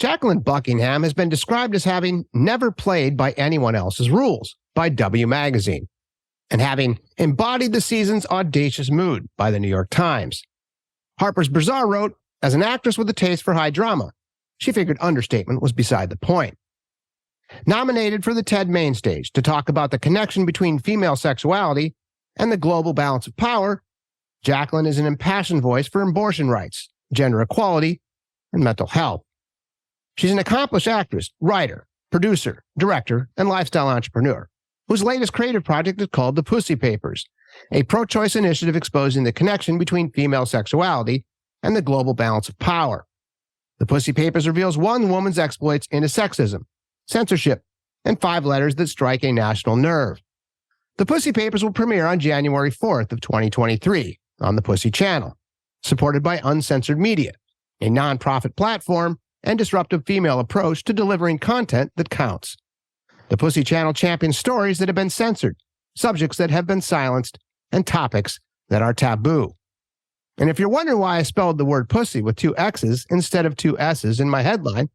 Jacqueline Buckingham has been described as having never played by anyone else's rules by W Magazine and having embodied the season's audacious mood by the New York Times. Harper's Bazaar wrote, as an actress with a taste for high drama, she figured understatement was beside the point. Nominated for the TED Main Stage to talk about the connection between female sexuality and the global balance of power, Jacqueline is an impassioned voice for abortion rights, gender equality, and mental health. She's an accomplished actress, writer, producer, director, and lifestyle entrepreneur, whose latest creative project is called The Puxxy Papers, a pro-choice initiative exposing the connection between female sexuality and the global balance of power. The Puxxy Papers reveals one woman's exploits into sexism, censorship, and 5 letters that strike a national nerve. The Puxxy Papers will premiere on January 4th of 2023 on the Puxxy channel, supported by Uncensored Media, a nonprofit platform and disruptive female approach to delivering content that counts. The Puxxy channel champions stories that have been censored, subjects that have been silenced, and topics that are taboo. And if you're wondering why I spelled the word pussy with 2 X's instead of 2 S's in my headline,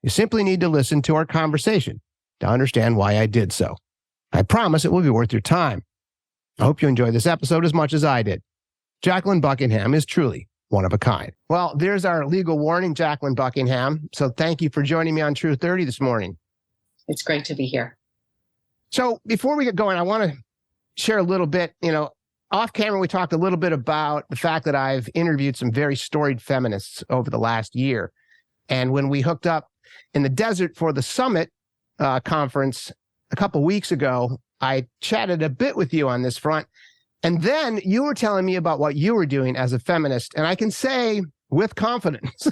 you simply need to listen to our conversation to understand why I did so. I promise it will be worth your time. I hope you enjoyed this episode as much as I did. Jacqueline Buckingham is truly one of a kind. Well, there's our legal warning, Jacqueline Buckingham. So thank you for joining me on True 30 this morning. It's great to be here. So before we get going, I want to share a little bit, off camera, we talked a little bit about the fact that I've interviewed some very storied feminists over the last year. And when we hooked up in the desert for the summit conference a couple weeks ago, I chatted a bit with you on this front. And then you were telling me about what you were doing as a feminist. And I can say with confidence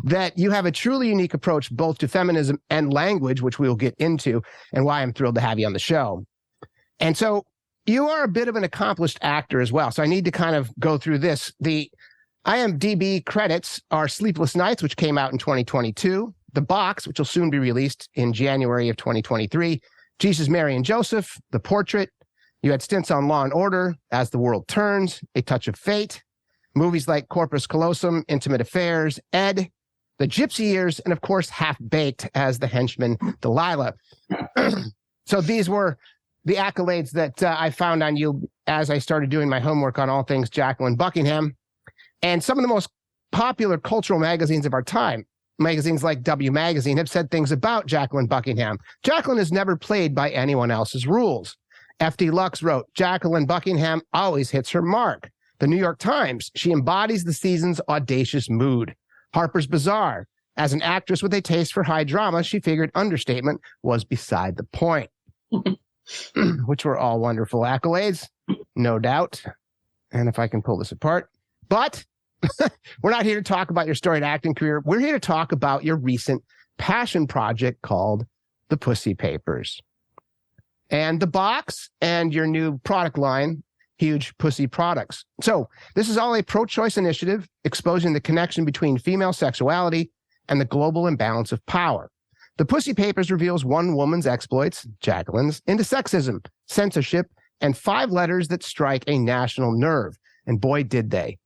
that you have a truly unique approach both to feminism and language, which we'll get into, and why I'm thrilled to have you on the show. And so you are a bit of an accomplished actor as well. So I need to kind of go through this. The IMDb credits are Sleepless Nights, which came out in 2022, The Box, which will soon be released in January of 2023, Jesus, Mary, and Joseph, The Portrait. You had stints on Law and Order, As the World Turns, A Touch of Fate, movies like Corpus Callosum, Intimate Affairs, Ed, The Gypsy Years, and of course, Half-Baked as the henchman Delilah. So these were the accolades that I found on you as I started doing my homework on all things Jacqueline Buckingham. And some of the most popular cultural magazines of our time, magazines like W Magazine, have said things about Jacqueline Buckingham. Jacqueline has never played by anyone else's rules. F.D. Lux wrote, Jacqueline Buckingham always hits her mark. The New York Times, she embodies the season's audacious mood. Harper's Bazaar, as an actress with a taste for high drama, she figured understatement was beside the point. Which were all wonderful accolades, no doubt. And if I can pull this apart. But we're not here to talk about your storied acting career. We're here to talk about your recent passion project called The Puxxy Papers. And The Box and your new product line, Huge Pussy Products. So this is all a pro-choice initiative exposing the connection between female sexuality and the global imbalance of power. The Puxxy Papers reveals one woman's exploits, Jacqueline's, into sexism, censorship, and 5 letters that strike a national nerve. And boy, did they.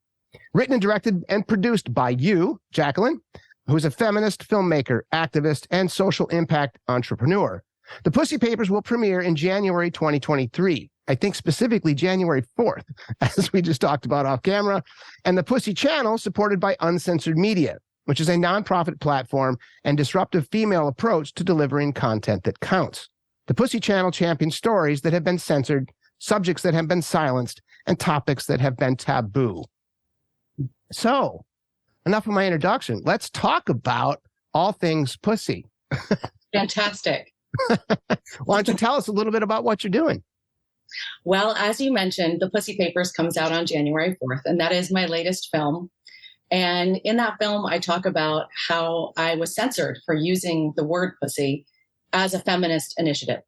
Written and directed and produced by you, Jacqueline, who's a feminist, filmmaker, activist, and social impact entrepreneur. The Puxxy Papers will premiere in January 2023. I think specifically January 4th, as we just talked about off camera. And the Puxxy channel, supported by Uncensored Media, which is a nonprofit platform and disruptive female approach to delivering content that counts. The Puxxy channel champions stories that have been censored, subjects that have been silenced, and topics that have been taboo. So, enough of my introduction. Let's talk about all things pussy. Fantastic. Why don't you tell us a little bit about what you're doing? Well, as you mentioned, The Puxxy Papers comes out on January 4th, and that is my latest film. And in that film, I talk about how I was censored for using the word pussy as a feminist initiative,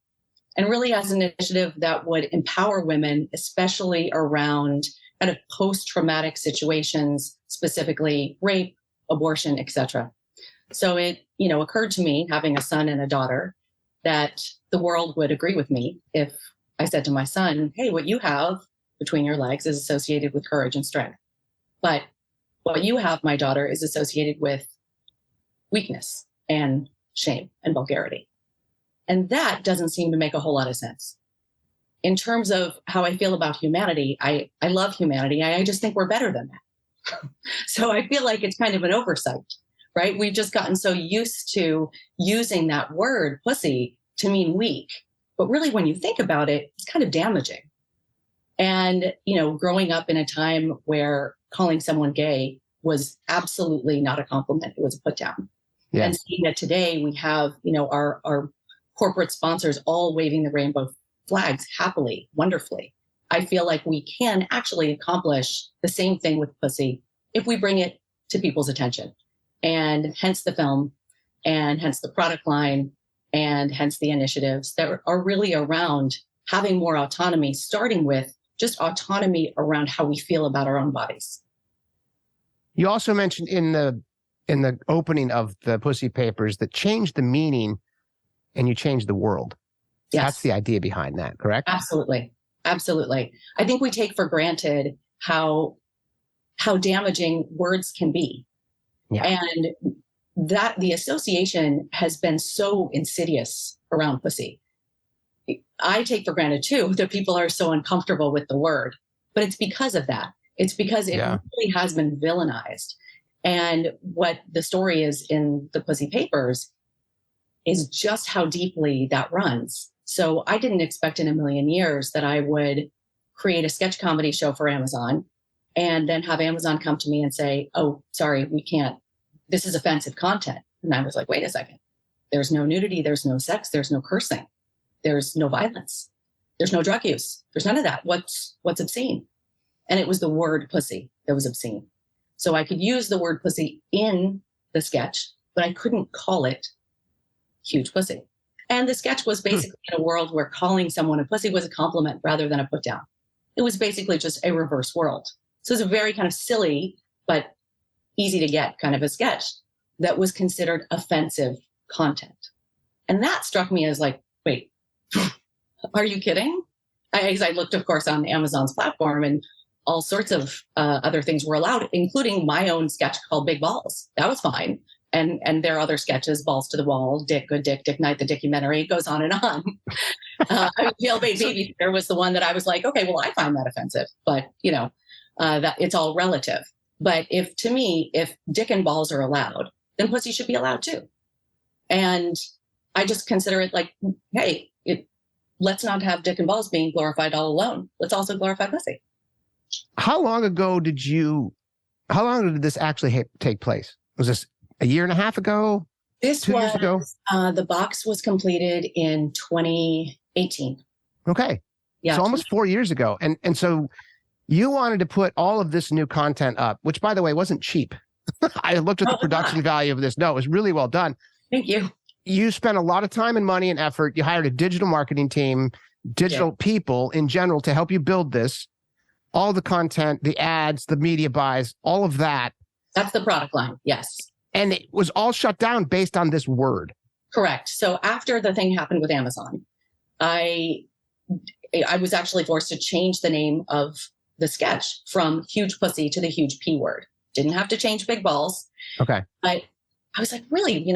and really as an initiative that would empower women, especially around kind of post-traumatic situations, specifically rape, abortion, etc. So it, occurred to me, having a son and a daughter, that the world would agree with me if I said to my son, hey, what you have between your legs is associated with courage and strength. But what you have, my daughter, is associated with weakness and shame and vulgarity. And that doesn't seem to make a whole lot of sense. In terms of how I feel about humanity, I love humanity. I just think we're better than that. So I feel like it's kind of an oversight, right? We've just gotten so used to using that word pussy to mean weak. But really, when you think about it, it's kind of damaging. And, growing up in a time where calling someone gay was absolutely not a compliment, it was a put down. Yeah. And seeing that today we have, our corporate sponsors all waving the rainbow flags happily, wonderfully. I feel like we can actually accomplish the same thing with pussy if we bring it to people's attention. And hence the film, and hence the product line, and hence the initiatives that are really around having more autonomy, starting with just autonomy around how we feel about our own bodies. You also mentioned in the opening of the Pussy Papers that changed the meaning and you changed the world. Yes. That's the idea behind that, correct? Absolutely. Absolutely. I think we take for granted how damaging words can be. Yeah. And that the association has been so insidious around pussy. I take for granted too that people are so uncomfortable with the word, but it's because of that. It's because it really has been villainized. And what the story is in the Pussy Papers is just how deeply that runs. So I didn't expect in a million years that I would create a sketch comedy show for Amazon and then have Amazon come to me and say, oh, sorry, we can't. This is offensive content. And I was like, wait a second. There's no nudity. There's no sex. There's no cursing. There's no violence. There's no drug use. There's none of that. What's obscene? And it was the word pussy that was obscene. So I could use the word pussy in the sketch, but I couldn't call it huge pussy. And the sketch was basically in a world where calling someone a pussy was a compliment rather than a put down. It was basically just a reverse world. So it's a very kind of silly, but easy to get kind of a sketch that was considered offensive content. And that struck me as like, wait, are you kidding? I looked, of course, on Amazon's platform and all sorts of other things were allowed, including my own sketch called Big Balls. That was fine. And there are other sketches, Balls to the Wall, Dick, Good Dick, Dick Night, the Dickumentary, it goes on and on. Jailbait Babysitter was the one that I was like, okay, well, I find that offensive, but that it's all relative. But if Dick and Balls are allowed, then pussy should be allowed too. And I just consider it like, hey, let's not have Dick and Balls being glorified all alone. Let's also glorify pussy. How long did this actually take place? Was this a year and a half ago? This 2 years ago? The box was completed in 2018. Okay. Yeah. So almost 4 years ago. And so you wanted to put all of this new content up, which, by the way, wasn't cheap. I looked at the production value of this. No, it was really well done. Thank you. You spent a lot of time and money and effort. You hired a digital marketing team, digital people in general to help you build this. All the content, the ads, the media buys, all of that. That's the product line. Yes. And it was all shut down based on this word. Correct. So after the thing happened with Amazon, I was actually forced to change the name of the sketch from huge pussy to the huge P word. Didn't have to change Big Balls. Okay. But I was like, really,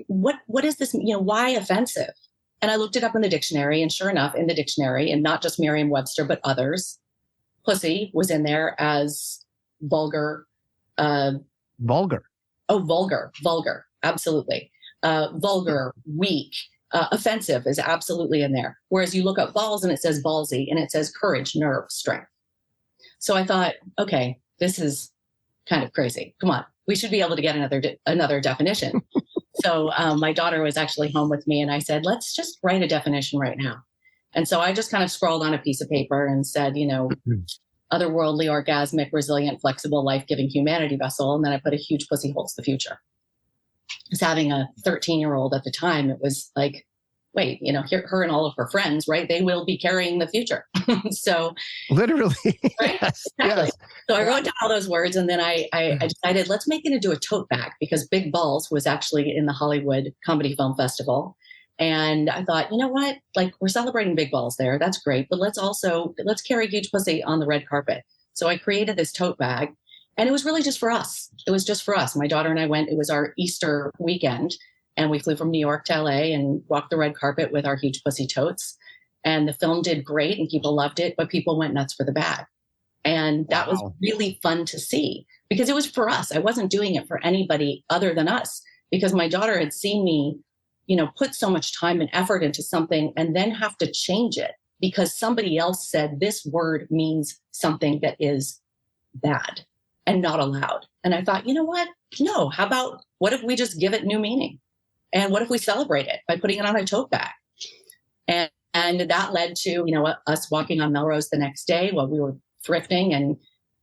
what is this? Why offensive? And I looked it up in the dictionary, and sure enough, in the dictionary, and not just Merriam-Webster, but others, pussy was in there as vulgar. Vulgar. Oh, vulgar. Absolutely. Vulgar, weak, offensive is absolutely in there. Whereas you look up balls and it says ballsy and it says courage, nerve, strength. So I thought, okay, this is kind of crazy. Come on, we should be able to get another definition. So my daughter was actually home with me and I said, let's just write a definition right now. And so I just kind of scrawled on a piece of paper and said, otherworldly, orgasmic, resilient, flexible, life-giving humanity vessel. And then I put a huge pussy holds the future. As having a 13-year-old at the time, it was like, wait, her and all of her friends, right? They will be carrying the future. So literally. Right? Yes, Exactly. yes. So I wrote down all those words and then I decided, let's make it into a tote bag because Big Balls was actually in the Hollywood Comedy Film Festival. And I thought, you know what? Like, we're celebrating Big Balls there. That's great. But let's carry huge pussy on the red carpet. So I created this tote bag and it was really just for us. It was just for us. My daughter and I went, it was our Easter weekend. And we flew from New York to LA and walked the red carpet with our huge pussy totes. And the film did great and people loved it, but people went nuts for the bag. And that was really fun to see because it was for us. I wasn't doing it for anybody other than us because my daughter had seen me, put so much time and effort into something and then have to change it because somebody else said this word means something that is bad and not allowed. And I thought, you know what? No, what if we just give it new meaning? And what if we celebrate it by putting it on a tote bag? And that led to, us walking on Melrose the next day while we were thrifting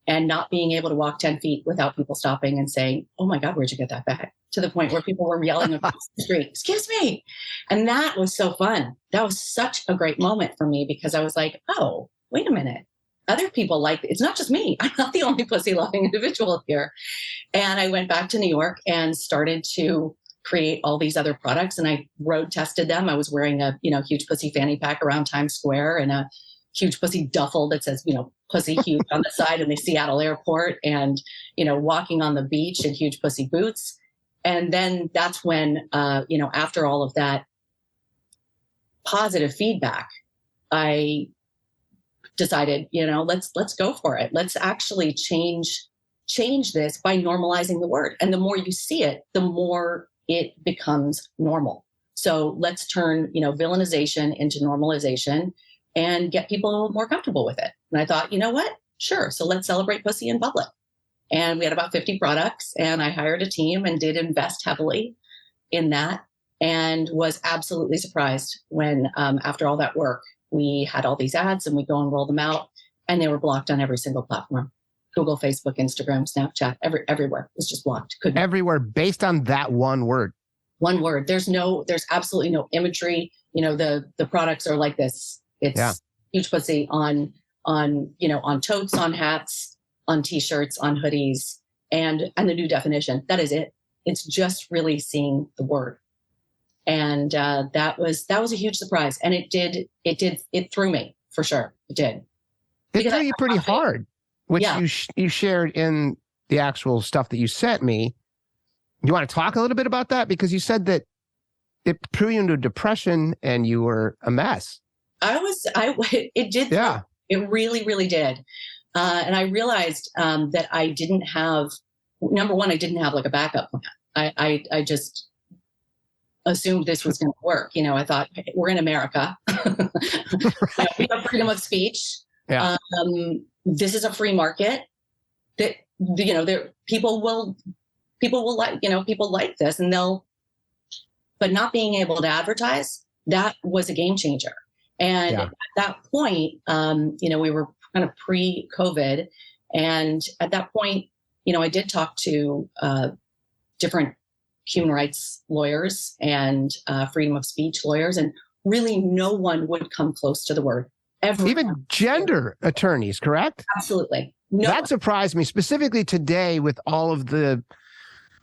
and not being able to walk 10 feet without people stopping and saying, oh my God, where'd you get that bag? To the point where people were yelling across the street, excuse me. And that was so fun. That was such a great moment for me because I was like, oh, wait a minute. Other people it's not just me. I'm not the only pussy loving individual here. And I went back to New York and started to create all these other products and I road tested them. I was wearing a, huge pussy fanny pack around Times Square and a huge pussy duffel that says, pussy huge on the side in the Seattle airport and, walking on the beach in huge pussy boots. And then that's when, after all of that positive feedback, I decided, let's go for it. Let's actually change this by normalizing the word. And the more you see it, the more it becomes normal. So let's turn, villainization into normalization and get people more comfortable with it. And I thought, you know what? Sure. So let's celebrate pussy in public. And we had about 50 products and I hired a team and did invest heavily in that and was absolutely surprised when, after all that work, we had all these ads and we go and roll them out and they were blocked on every single platform. Google, Facebook, Instagram, Snapchat, everywhere. It was just blocked. Everywhere based on that one word. One word. There's absolutely no imagery. The products are like this. It's huge pussy on totes, on hats, on t-shirts, on hoodies, and the new definition. That is it. It's just really seeing the word. And that was a huge surprise. And it threw me for sure. It did. It threw you pretty hard, which you shared in the actual stuff that you sent me. You want to talk a little bit about that? Because you said that it threw you into depression and you were a mess. It did. Yeah. It really, really did. And I realized that I didn't have, number one, I didn't have like a backup plan. I just assumed this was going to work. I thought we're in America. We have freedom of speech. Yeah. This is a free market that, people will like, people like this and but not being able to advertise, that was a game changer. And at that point, we were kind of pre-COVID. And at that point, I did talk to different human rights lawyers and freedom of speech lawyers, and really no one would come close to the word. Even gender attorneys, correct? Absolutely. No. That surprised me, specifically today with all of the,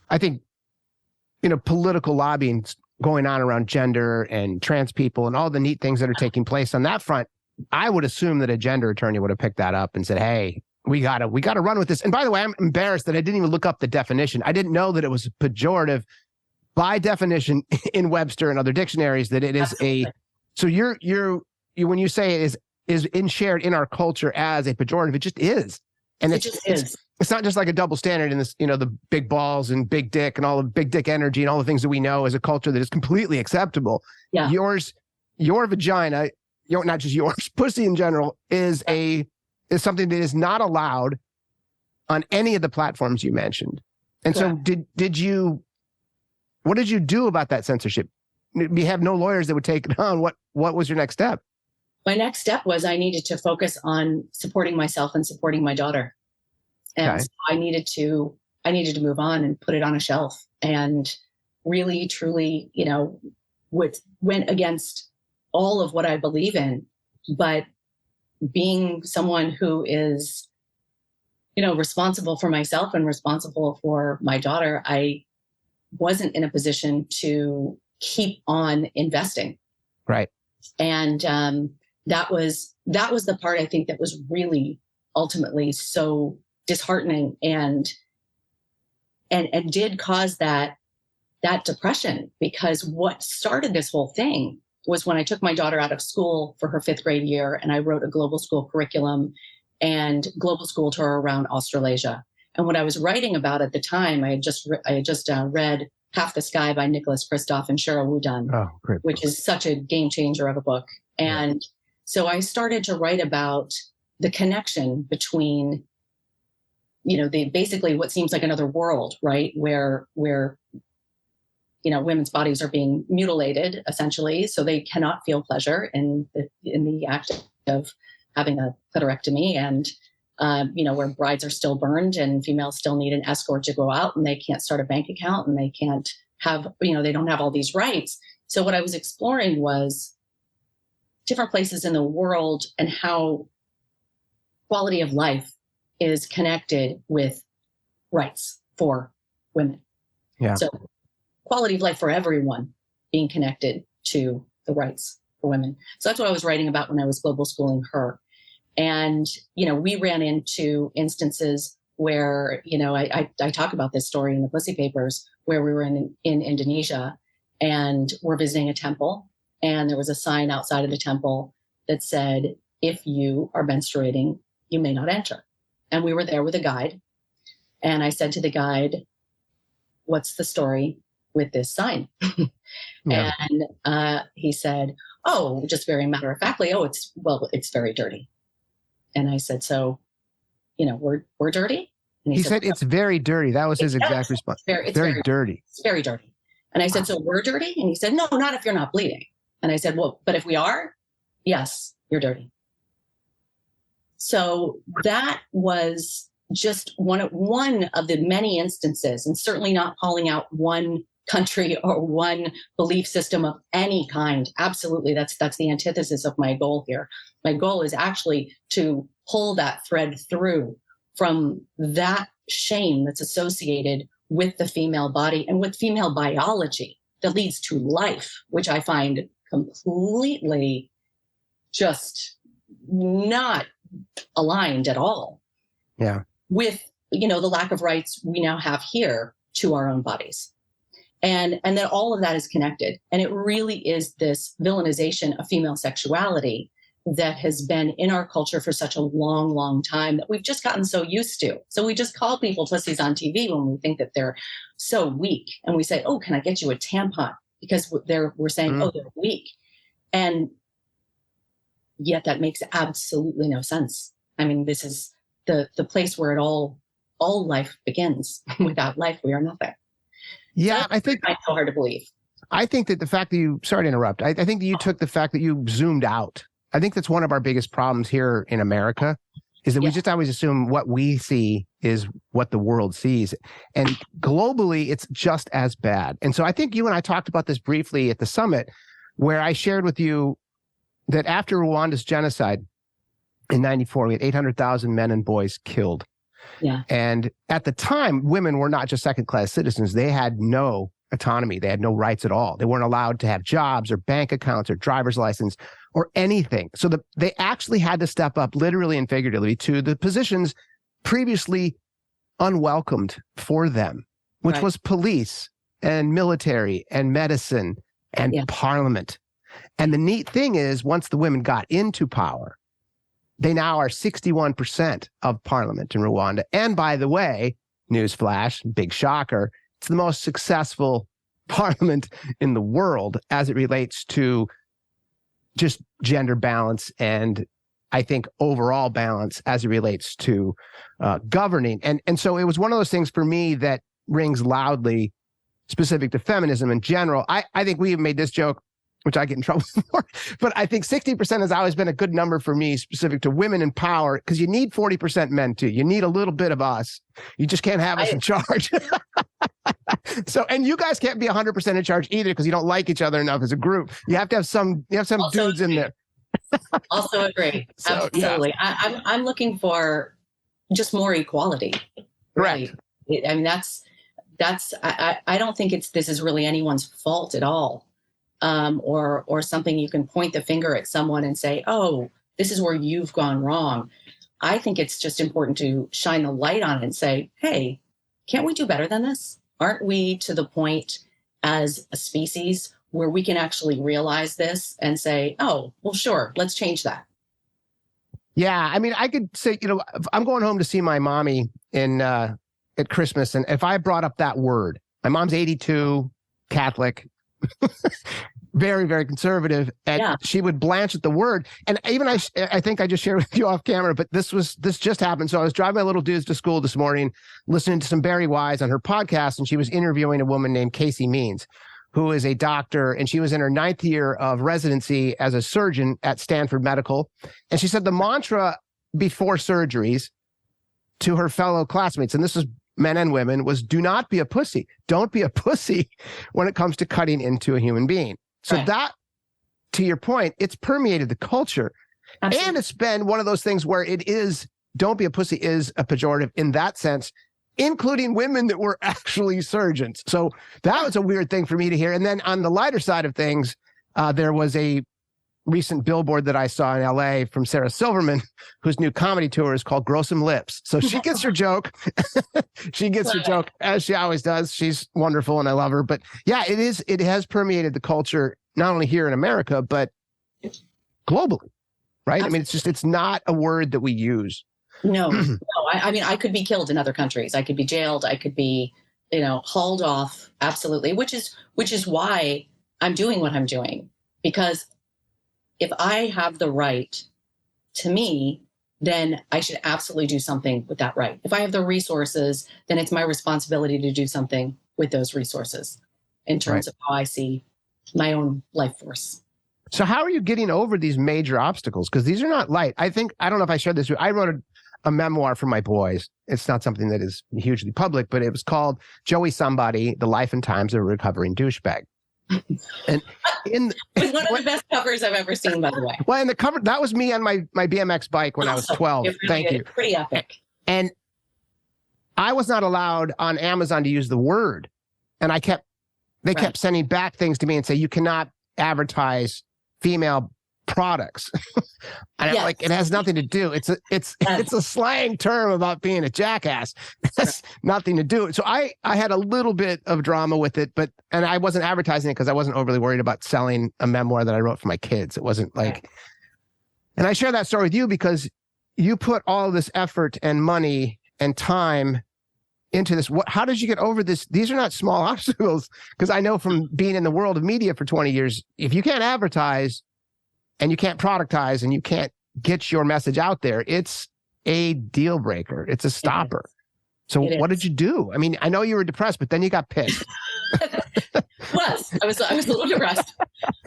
I think, political lobbying going on around gender and trans people and all the neat things that are taking place on that front. I would assume that a gender attorney would have picked that up and said, hey, we gotta run with this. And by the way, I'm embarrassed that I didn't even look up the definition. I didn't know that it was pejorative by definition in Webster and other dictionaries, that it is so you're when you say it is shared in our culture as a pejorative, it just is. And it just is. It's not just like a double standard in this, the big balls and big dick and all the big dick energy and all the things that we know as a culture that is completely acceptable. Yeah. Your vagina, not just yours, pussy in general, is something that is not allowed on any of the platforms you mentioned. And so what did you do about that censorship? We have no lawyers that would take it on. What was your next step? My next step was I needed to focus on supporting myself and supporting my daughter. And so I needed to move on and put it on a shelf and really, truly, went against all of what I believe in. But being someone who is, responsible for myself and responsible for my daughter, I wasn't in a position to keep in investing. Right. And that was the part I think that was really ultimately so disheartening and did cause that that depression, because what started this whole thing was when I took my daughter out of school for her 5th grade year, and I wrote a global school curriculum and global school tour around Australasia. And what I was writing about at the time, I had just read Half the Sky by Nicholas Kristof and Cheryl Wudunn, which is such a game changer of a book. And so I started to write about the connection between, basically what seems like another world, right? Where women's bodies are being mutilated essentially, so they cannot feel pleasure in the act of having a clitorectomy, and where brides are still burned and females still need an escort to go out, and they can't start a bank account, and they can't have, they don't have all these rights. So what I was exploring was different places in the world and how quality of life is connected with rights for women. Yeah. So quality of life for everyone being connected to the rights for women. So that's what I was writing about when I was global schooling her. And, we ran into instances where, I talk about this story in the Pussy Papers, where we were in Indonesia and we're visiting a temple, and there was a sign outside of the temple that said, if you are menstruating, you may not enter. And we were there with a guide. And I said to the guide, what's the story with this sign? Yeah. And he said, oh, just very matter of factly, it's very dirty. And I said, so, we're dirty? And he said, it's very dirty. That was his exact response. It's very dirty. It's very dirty. And I said, so we're dirty? And he said, no, not if you're not bleeding. And I said, well, but if we are, yes, you're dirty. So that was just one of the many instances, and certainly not calling out one country or one belief system of any kind. Absolutely. That's the antithesis of my goal here. My goal is actually to pull that thread through from that shame that's associated with the female body and with female biology that leads to life, which I find completely just not aligned at all. Yeah. With, the lack of rights we now have here to our own bodies. And then all of that is connected. And it really is this villainization of female sexuality that has been in our culture for such a long, long time that we've just gotten so used to. So we just call people pussies on TV when we think that they're so weak. And we say, oh, can I get you a tampon? Because we're saying, oh, they're weak. And yet that makes absolutely no sense. I mean, this is the place where all life begins. Without life, we are nothing. Yeah, so I think it's so hard to believe. I think that the fact that you, sorry to interrupt, I think that you took the fact that you zoomed out. I think that's one of our biggest problems here in America, is that we just always assume what we see is what the world sees. And globally, it's just as bad. And so I think you and I talked about this briefly at the summit, where I shared with you that after Rwanda's genocide in 94, we had 800,000 men and boys killed. Yeah. And at the time, women were not just second-class citizens. They had no autonomy. They had no rights at all. They weren't allowed to have jobs or bank accounts or driver's license or anything. So they actually had to step up literally and figuratively to the positions previously unwelcomed for them, which was police and military and medicine and parliament. And the neat thing is, once the women got into power, they now are 61% of parliament in Rwanda. And by the way, newsflash, big shocker, it's the most successful parliament in the world as it relates to just gender balance and I think overall balance as it relates to governing. And so it was one of those things for me that rings loudly specific to feminism in general. I think we have made this joke, which I get in trouble for, but I think 60% has always been a good number for me specific to women in power, because you need 40% men too. You need a little bit of us. You just can't have us in charge. So, and you guys can't be 100% in charge either, because you don't like each other enough as a group. You have to have some dudes in there. Also agree. So, absolutely. Yeah. I'm looking for just more equality. Right. Really. I mean, I don't think this is really anyone's fault at all. Or something you can point the finger at someone and say, oh, this is where you've gone wrong. I think it's just important to shine the light on it and say, hey, can't we do better than this? Aren't we to the point as a species where we can actually realize this and say, oh, well, sure, let's change that. Yeah, I mean, I could say, I'm going home to see my mommy at Christmas, and if I brought up that word, my mom's 82, Catholic, very, very conservative, and she would blanch at the word. And even I think I just shared with you off camera, but this just happened. So I was driving my little dudes to school this morning, listening to some Barry Wise on her podcast, and she was interviewing a woman named Casey Means, who is a doctor, and she was in her 9th year of residency as a surgeon at Stanford Medical. And she said the mantra before surgeries to her fellow classmates, and this is men and women, was do not be a pussy. Don't be a pussy when it comes to cutting into a human being. So that, to your point, it's permeated the culture. Absolutely. And it's been one of those things where it is, don't be a pussy is a pejorative in that sense, including women that were actually surgeons. So that was a weird thing for me to hear. And then on the lighter side of things, there was a recent billboard that I saw in LA from Sarah Silverman, whose new comedy tour is called Grow Some Lips. So she gets her joke. She gets her joke, as she always does. She's wonderful and I love her. But yeah, it has permeated the culture, not only here in America, but globally, right? I mean, it's not a word that we use. No. I mean, I could be killed in other countries. I could be jailed. I could be, hauled off. Absolutely. Which is why I'm doing what I'm doing, because if I have the right to me, then I should absolutely do something with that right. If I have the resources, then it's my responsibility to do something with those resources in terms of how I see my own life force. So how are you getting over these major obstacles? Because these are not light. I don't know if I shared this. I wrote a memoir for my boys. It's not something that is hugely public, but it was called Joey Somebody, The Life and Times of a Recovering Douchebag. And it was one of the best covers I've ever seen, by the way. Well, and the cover, that was me on my BMX bike when I was 12. Really Thank you. Pretty epic. And I was not allowed on Amazon to use the word. And they kept sending back things to me and say, you cannot advertise female products. And I'm like, it has nothing to do. It's a slang term about being a jackass. It has nothing to do. So I had a little bit of drama with it, and I wasn't advertising it because I wasn't overly worried about selling a memoir that I wrote for my kids. It wasn't like, and I share that story with you because you put all this effort and money and time into this. How did you get over this? These are not small obstacles, because I know from being in the world of media for 20 years, if you can't advertise and you can't productize and you can't get your message out there, it's a deal breaker. It's a stopper. So what did you do? I mean, I know you were depressed, but then you got pissed. I was a little depressed.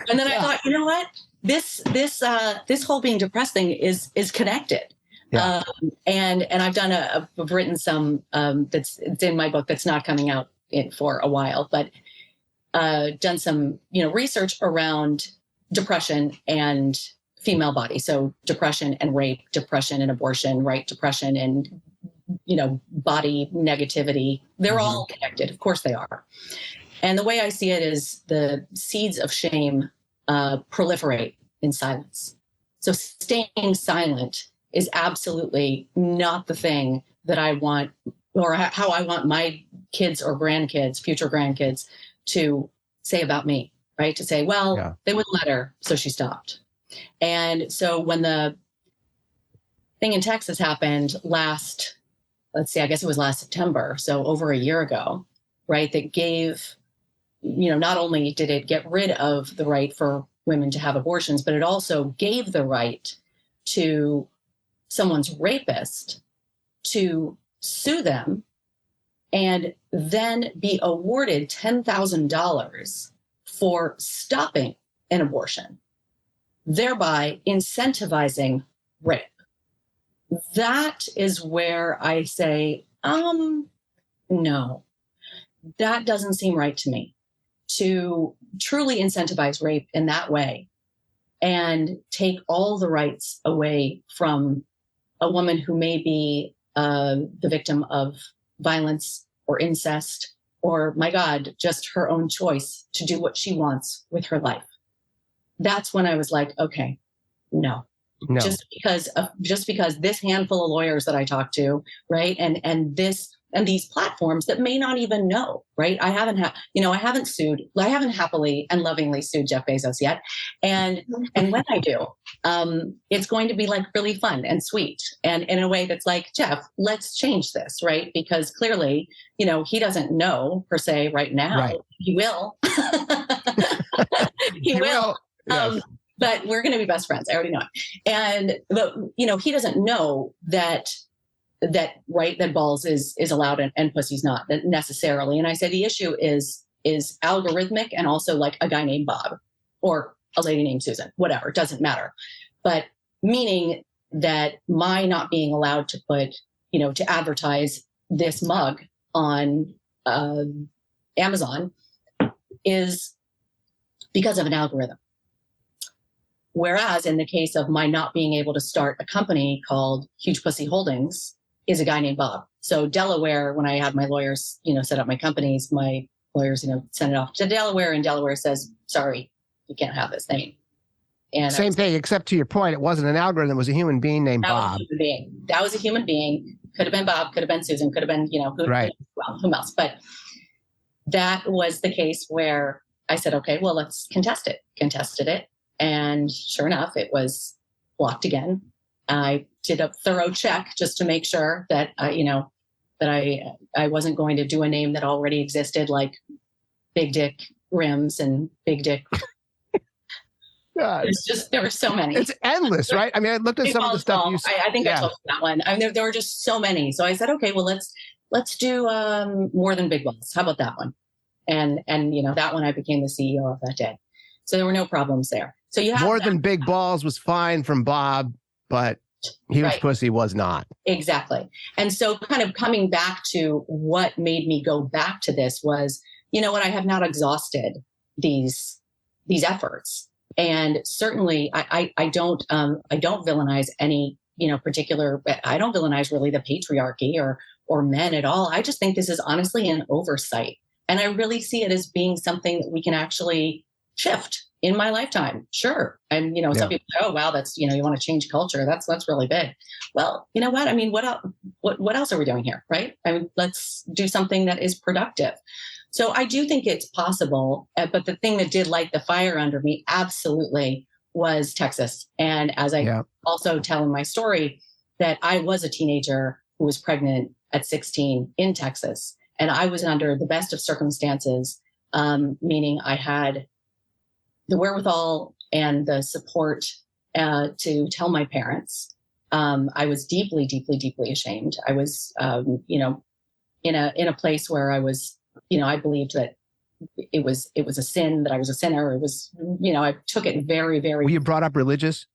And then I thought, you know what? This whole being depressed thing is connected. Yeah. And I've done I've written some it's in my book that's not coming out for a while, but done some research around depression and female body. So depression and rape, depression and abortion, right? Depression and body negativity. They're all connected. Of course they are. And the way I see it is the seeds of shame proliferate in silence. So staying silent is absolutely not the thing that I want, or how I want my kids or grandkids, future grandkids, to say about me, right? To say, well, they wouldn't let her, so she stopped. And so when the thing in Texas happened I guess it was last September, so over a year ago, right? That gave, not only did it get rid of the right for women to have abortions, but it also gave the right to someone's rapist to sue them and then be awarded $10,000 for stopping an abortion, thereby incentivizing rape. That is where I say, no, that doesn't seem right to me. To truly incentivize rape in that way and take all the rights away from a woman who may be the victim of violence or incest, or, my God, just her own choice to do what she wants with her life. That's when I was like, okay, no. Just because this handful of lawyers that I talked to, right, and this and these platforms that may not even know, right? I haven't happily and lovingly sued Jeff Bezos yet. And when I do, it's going to be like really fun and sweet, and in a way that's like, Jeff, let's change this, right? Because clearly, he doesn't know per se right now. Right. He will. he will. Yes. But we're going to be best friends. I already know it. But he doesn't know that balls is allowed and pussy's not necessarily. And I say the issue is algorithmic, and also like a guy named Bob or a lady named Susan, whatever, it doesn't matter. But meaning that my not being allowed to put, to advertise this mug on Amazon is because of an algorithm. Whereas in the case of my not being able to start a company called Huge Pussy Holdings is a guy named Bob. So Delaware, when I had my lawyers, set up my companies, my lawyers, send it off to Delaware, and Delaware says, sorry, you can't have this name. And same thing, except to your point, it wasn't an algorithm, it was a human being named Bob. That was a human being. Could have been Bob, could have been Susan, could have been, who else? But that was the case where I said, okay, well, let's contest it. Contested it. And sure enough, it was blocked again. I did a thorough check just to make sure that I wasn't going to do a name that already existed, like Big Dick Rims and Big Dick. God. There were so many. It's endless, right? I mean, I looked at some of the stuff you said. I think I told you that one. I mean, there were just so many. So I said, okay, well, let's do More Than Big Balls. How about that one? And that one I became the CEO of that day. So there were no problems there. So you have More Than Big Balls was fine from Bob, but Huge Pussy was not. Exactly. And so kind of coming back to what made me go back to this was, I have not exhausted these efforts. And certainly I don't villainize any, particular, I don't villainize really the patriarchy or men at all. I just think this is honestly an oversight. And I really see it as being something that we can actually shift in my lifetime. Sure. And, some people say, oh, wow, that's, you want to change culture. That's really big. Well, you know what? I mean, what else are we doing here? Right. I mean, let's do something that is productive. So I do think it's possible. But the thing that did light the fire under me absolutely was Texas. And as I also tell in my story, that I was a teenager who was pregnant at 16 in Texas. And I was under the best of circumstances, meaning I had the wherewithal and the support to tell my parents. I was deeply, deeply, deeply ashamed. I was, in a place where I was, I believed that it was a sin, that I was a sinner. It was, I took it very, very. Were you brought up religious?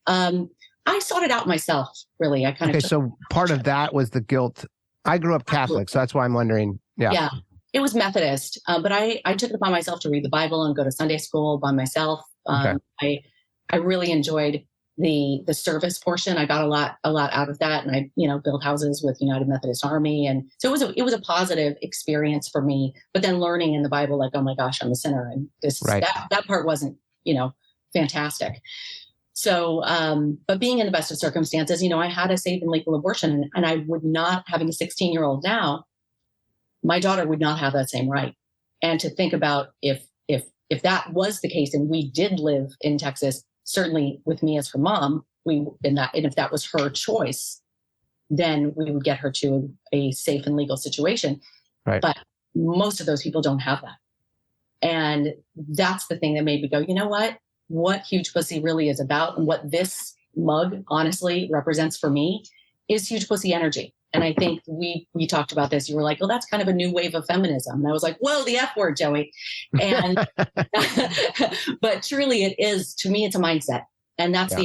I sought it out myself, really. I kind of. Okay, so part of that was the guilt. I grew up Catholic, so that's why I'm wondering. Yeah. It was Methodist, but I took it upon myself to read the Bible and go to Sunday school by myself. I really enjoyed the service portion. I got a lot out of that, and I built houses with United Methodist Army, and so it was a positive experience for me. But then learning in the Bible, like, oh my gosh, I'm a sinner, and that part wasn't fantastic. So, but being in the best of circumstances, I had a safe and legal abortion, and I would not, having a 16-year-old now, my daughter would not have that same right. And to think about if that was the case, and we did live in Texas, certainly with me as her mom, and if that was her choice, then we would get her to a safe and legal situation. Right. But most of those people don't have that. And that's the thing that made me go, you know what Huge Pussy really is about, and what this mug honestly represents for me is huge pussy energy. And I think we talked about this. You were like, well, that's kind of a new wave of feminism. And I was like, whoa, the F word, Joey. And but truly it is, to me, it's a mindset. And that's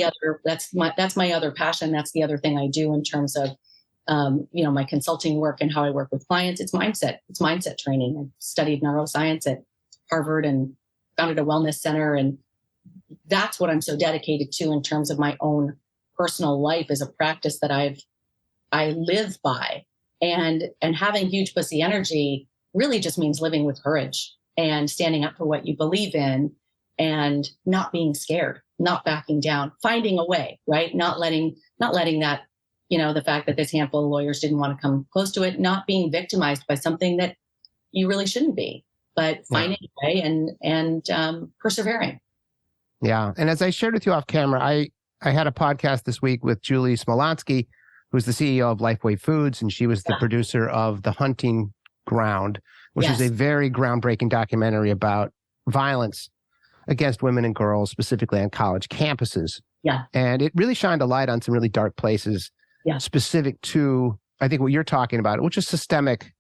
that's my other passion. That's the other thing I do in terms of my consulting work and how I work with clients. It's mindset. It's mindset training. I studied neuroscience at Harvard and founded a wellness center. And that's what I'm so dedicated to in terms of my own personal life, is a practice that I live by. And having huge pussy energy really just means living with courage and standing up for what you believe in, and not being scared, not backing down, finding a way, right? Not letting that the fact that this handful of lawyers didn't want to come close to it, not being victimized by something that you really shouldn't be, but finding a way and persevering. Yeah. And as I shared with you off camera, I had a podcast this week with Julie Smolansky, who's the CEO of Lifeway Foods, and she was the producer of The Hunting Ground, which is a very groundbreaking documentary about violence against women and girls, specifically on college campuses. Yeah. And it really shined a light on some really dark places specific to, I think, what you're talking about, which is systemic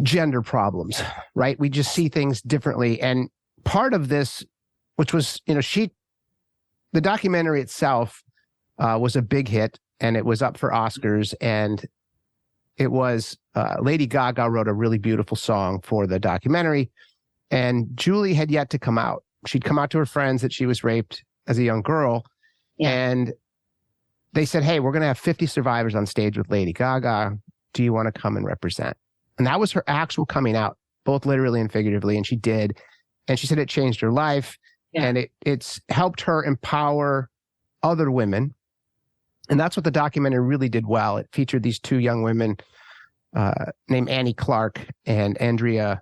gender problems, right? We just see things differently. And part of this, which was, the documentary itself was a big hit, and it was up for Oscars, and it was Lady Gaga wrote a really beautiful song for the documentary, and Julie had yet to come out. She'd come out to her friends that she was raped as a young girl, and they said, hey, we're going to have 50 survivors on stage with Lady Gaga. Do you want to come and represent? And that was her actual coming out, both literally and figuratively, and she did. And she said it changed her life, and it's helped her empower other women. And that's what the documentary really did well. It featured these two young women named Annie Clark and Andrea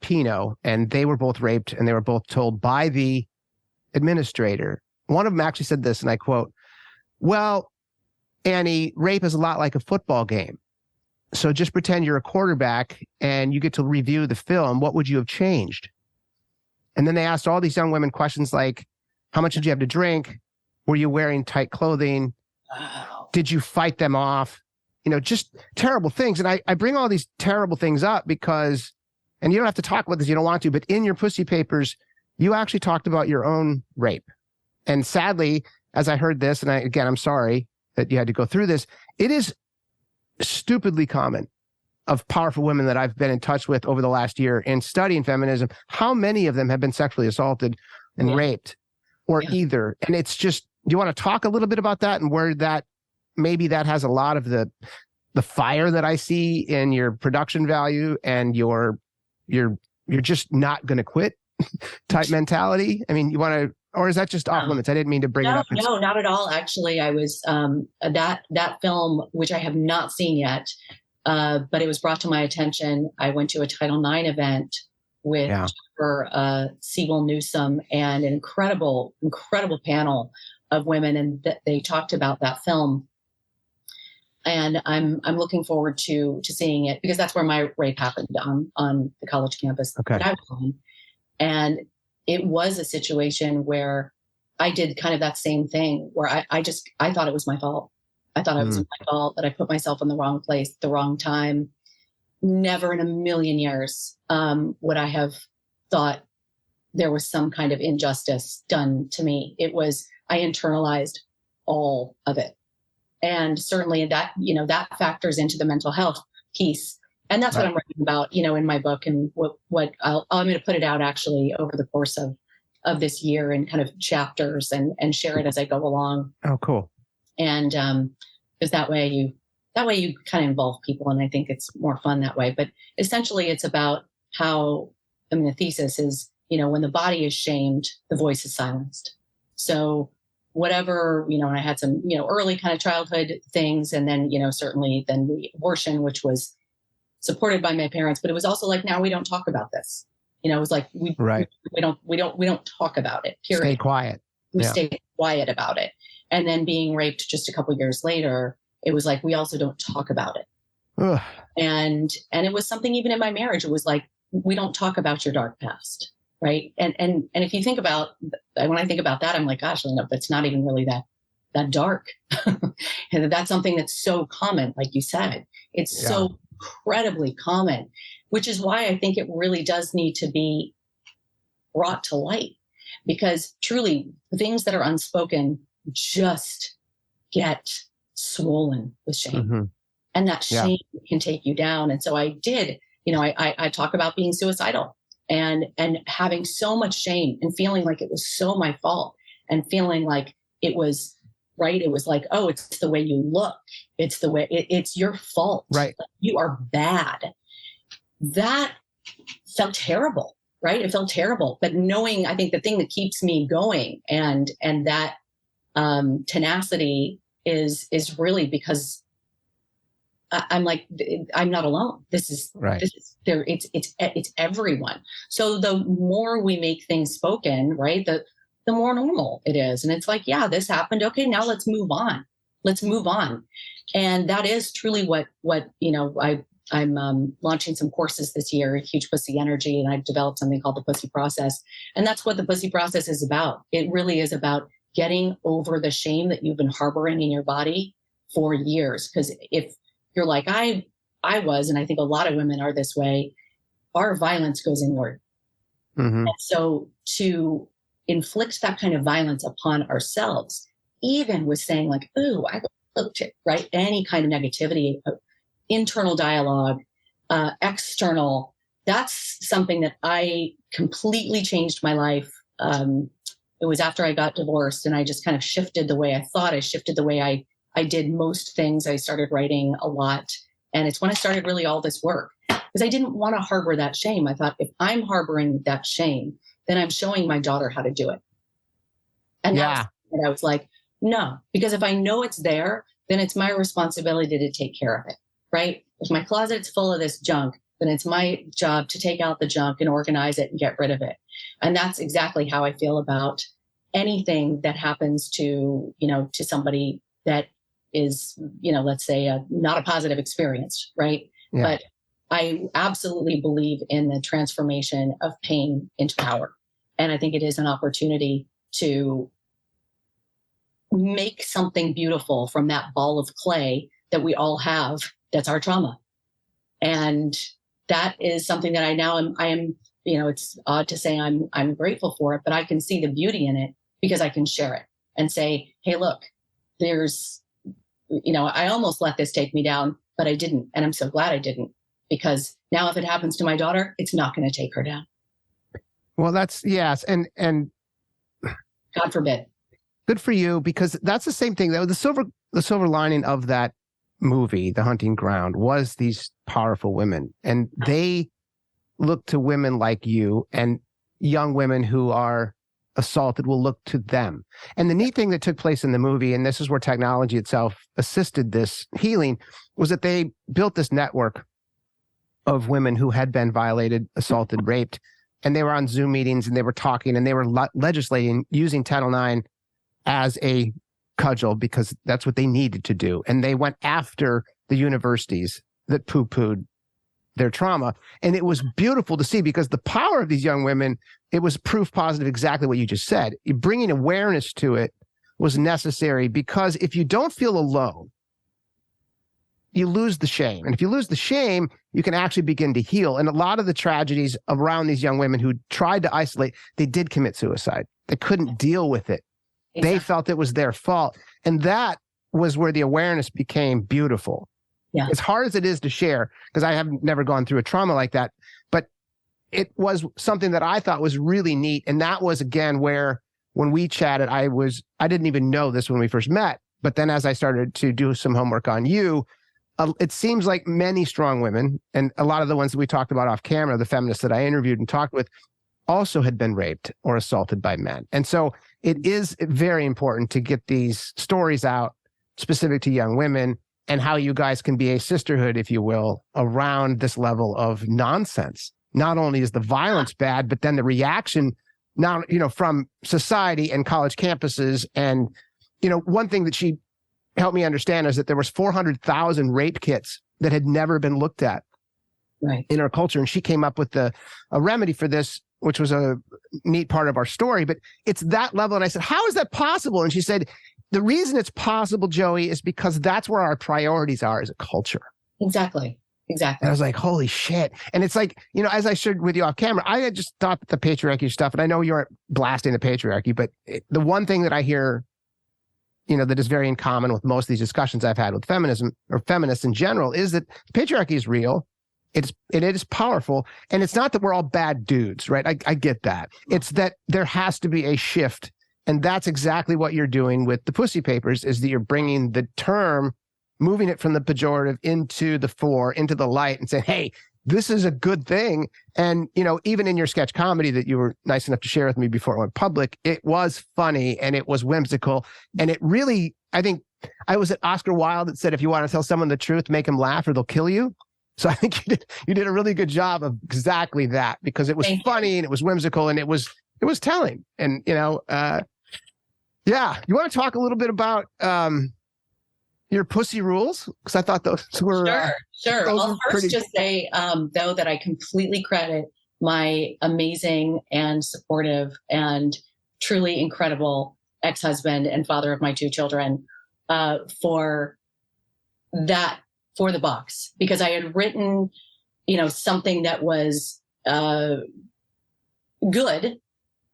Pino, and they were both raped, and they were both told by the administrator. One of them actually said this, and I quote, well, Annie, rape is a lot like a football game. So just pretend you're a quarterback and you get to review the film. What would you have changed? And then they asked all these young women questions like, how much did you have to drink? Were you wearing tight clothing? Wow. Did you fight them off? Just terrible things. And I bring all these terrible things up because, and you don't have to talk about this, you don't want to, but in your Pussy Papers, you actually talked about your own rape. And sadly, as I heard this, and I'm sorry that you had to go through this, it is stupidly common of powerful women that I've been in touch with over the last year in studying feminism. How many of them have been sexually assaulted and raped or either? And it's just, do you want to talk a little bit about that and where that, maybe that has a lot of the fire that I see in your production value and you're just not going to quit type mentality? I mean, you want to, or is that just off limits? I didn't mean to bring it up. No, not at all. Actually, I was that film, which I have not seen yet, but it was brought to my attention. I went to a Title IX event with Harper, Siebel Newsom, and an incredible panel of women, and they talked about that film. And I'm looking forward to seeing it because that's where my rape happened on the college campus that I was on. And it was a situation where I did kind of that same thing where I thought it was my fault. I thought it was my fault that I put myself in the wrong place, at the wrong time. Never in a million years would I have thought there was some kind of injustice done to me. It was, I internalized all of it. And certainly that factors into the mental health piece. And that's what I'm writing about, in my book, and what I'm going to put it out actually over the course of this year in kind of chapters and share it as I go along. Oh, cool. And because that way you kind of involve people, and I think it's more fun that way. But essentially it's about how, the thesis is, when the body is shamed, the voice is silenced. So whatever, and I had some, early kind of childhood things, and then, certainly then the abortion, which was supported by my parents, but it was also like, now we don't talk about this. It was like, we don't talk about it, period. Stay quiet. We stay quiet about it. And then being raped just a couple years later, it was like, we also don't talk about it. Ugh. And it was something even in my marriage, it was like, we don't talk about your dark past. Right. And if you think about, when I think about that, I'm like, gosh, that's not even really that dark. And that's something that's so common, like you said, it's so incredibly common, which is why I think it really does need to be brought to light, because truly the things that are unspoken just get swollen with shame, and that shame can take you down. And so I did, I talk about being suicidal and having so much shame and feeling like it was so my fault, and feeling like it was right. It was like, oh, it's the way you look. It's the way it's your fault. Right. Like, you are bad. That felt terrible, right? It felt terrible. But knowing, I think the thing that keeps me going and that tenacity is really because I'm like, I'm not alone. This is there. It's everyone. So the more we make things spoken, right, the more normal it is. And it's like, yeah, this happened. Okay, now let's move on. Let's move on. And that is truly what I'm launching some courses this year, Huge Pussy Energy, and I've developed something called the Pussy Process. And that's what the Pussy Process is about. It really is about getting over the shame that you've been harboring in your body for years. Because if you're like I was, and I think a lot of women are this way, our violence goes inward. Mm-hmm. And so to inflict that kind of violence upon ourselves, even with saying like, "Ooh, I looked at," right? Any kind of negativity, internal dialogue, external. That's something that I completely changed my life. It was after I got divorced, and I just kind of shifted the way I thought. I shifted the way I did most things. I started writing a lot. And it's when I started really all this work, because I didn't want to harbor that shame. I thought, if I'm harboring that shame, then I'm showing my daughter how to do it. And that's what I was like, no, because if I know it's there, then it's my responsibility to take care of it, right? If my closet's full of this junk, then it's my job to take out the junk and organize it and get rid of it. And that's exactly how I feel about anything that happens to somebody that is, let's say not a positive experience, right? Yeah. But I absolutely believe in the transformation of pain into power. And I think it is an opportunity to make something beautiful from that ball of clay that we all have. That's our trauma. And that is something that I am, it's odd to say I'm grateful for it, but I can see the beauty in it because I can share it and say, hey, look, I almost let this take me down, but I didn't. And I'm so glad I didn't, because now if it happens to my daughter, it's not going to take her down. Well, that's, yes. And God forbid. Good for you, because that's the same thing. The silver lining of that movie, The Hunting Ground, was these powerful women, and they look to women like you, and young women who are assaulted will look to them. And the neat thing that took place in the movie, and this is where technology itself assisted this healing, was that they built this network of women who had been violated, assaulted, raped, and they were on Zoom meetings, and they were talking, and they were legislating using Title IX as a cudgel, because that's what they needed to do. And they went after the universities that poo-pooed their trauma. And it was beautiful to see, because the power of these young women, it was proof positive, exactly what you just said. Bringing awareness to it was necessary, because if you don't feel alone, you lose the shame. And if you lose the shame, you can actually begin to heal. And a lot of the tragedies around these young women who tried to isolate, they did commit suicide. They couldn't deal with it. Exactly. They felt it was their fault. And that was where the awareness became beautiful. Yeah. As hard as it is to share, because I have never gone through a trauma like that, but it was something that I thought was really neat. And that was, again, where when we chatted, I didn't even know this when we first met. But then as I started to do some homework on you, it seems like many strong women, and a lot of the ones that we talked about off camera, the feminists that I interviewed and talked with, also had been raped or assaulted by men. And so it is very important to get these stories out specific to young women, and how you guys can be a sisterhood, if you will, around this level of nonsense. Not only is the violence bad, but then the reaction now, from society and college campuses. And, one thing that she helped me understand is that there was 400,000 rape kits that had never been looked at in our culture. And she came up with a remedy for this, which was a neat part of our story. But it's that level. And I said, how is that possible? And she said, the reason it's possible, Joey, is because that's where our priorities are as a culture. Exactly. And I was like, holy shit. And it's like, as I shared with you off camera, I had just thought that the patriarchy stuff, and I know you aren't blasting the patriarchy, but the one thing that I hear, that is very in common with most of these discussions I've had with feminism or feminists in general, is that patriarchy is real. It is powerful. And it's not that we're all bad dudes, right? I get that. It's that there has to be a shift. And that's exactly what you're doing with the Pussy Papers, is that you're bringing the term, moving it from the pejorative into the fore, into the light, and saying, hey, this is a good thing. And, even in your sketch comedy that you were nice enough to share with me before it went public, it was funny and it was whimsical. And it really, I think I was at Oscar Wilde that said, if you want to tell someone the truth, make them laugh or they'll kill you. So I think you did a really good job of exactly that, because it was funny and it was whimsical and it was telling. And, yeah, you want to talk a little bit about your pussy rules? Because I thought those were sure. I'll first just say, though, that I completely credit my amazing and supportive and truly incredible ex-husband and father of my two children for the box, because I had written, something that was good,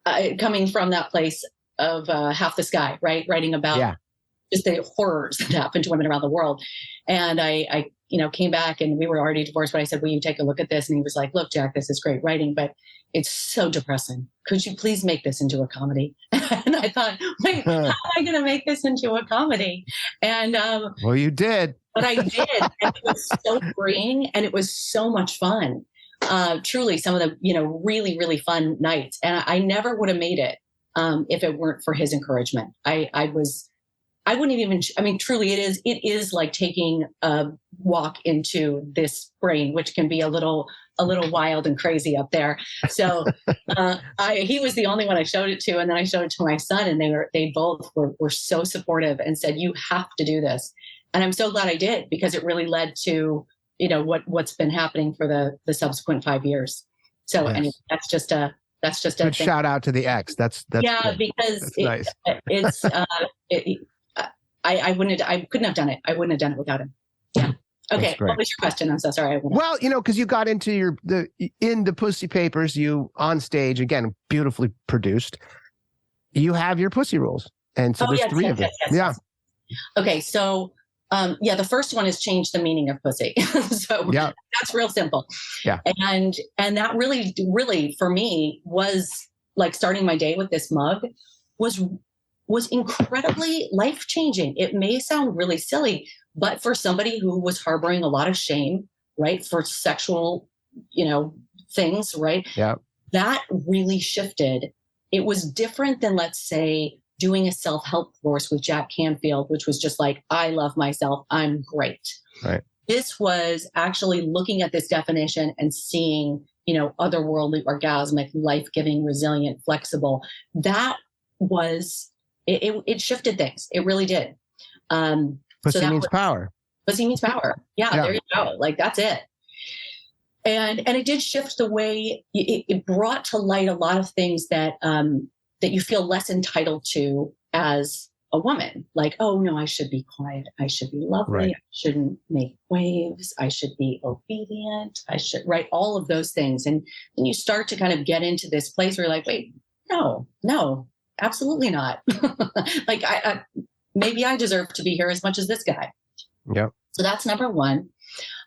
coming from that place of Half the Sky, right? Writing about just the horrors that happen to women around the world. And I came back and we were already divorced, but I said, will you take a look at this? And he was like, look, Jack, this is great writing, but it's so depressing. Could you please make this into a comedy? And I thought, wait, how am I going to make this into a comedy? And well, you did. But I did. And it was so freeing and it was so much fun. Truly some of the, really, really fun nights. And I never would have made it if it weren't for his encouragement. I wouldn't even, truly it is like taking a walk into this brain, which can be a little wild and crazy up there. So he was the only one I showed it to. And then I showed it to my son and they both were so supportive and said, you have to do this. And I'm so glad I did, because it really led to, what's been happening for the subsequent 5 years. So anyway, that's just a good shout out to the ex. That's yeah, because nice. I couldn't have done it. I wouldn't have done it without him. Yeah. Okay. What was your question? I'm so sorry. Well, because you got into in the Pussy Papers, you on stage, again, beautifully produced, you have your pussy rules. And so there's three of them. Yes. Okay. So, the first one is change the meaning of pussy. So that's real simple. Yeah. And that really, really for me was like starting my day with this mug was incredibly life-changing. It may sound really silly, but for somebody who was harboring a lot of shame, right, for sexual, things, right? Yeah. That really shifted. It was different than, let's say, doing a self-help course with Jack Canfield, which was just like, I love myself, I'm great. Right. This was actually looking at this definition and seeing, otherworldly, orgasmic, life-giving, resilient, flexible. That was, it shifted things. It really did. Pussy means power. Pussy means power. Yeah, there you go. Like, that's it. And it did shift the way it brought to light a lot of things that you feel less entitled to as a woman. Like, oh no, I should be quiet. I should be lovely. Right. I shouldn't make waves. I should be obedient. I should write all of those things. And then you start to kind of get into this place where you're like, wait, no, absolutely not. Like maybe I deserve to be here as much as this guy. Yeah. So that's number one.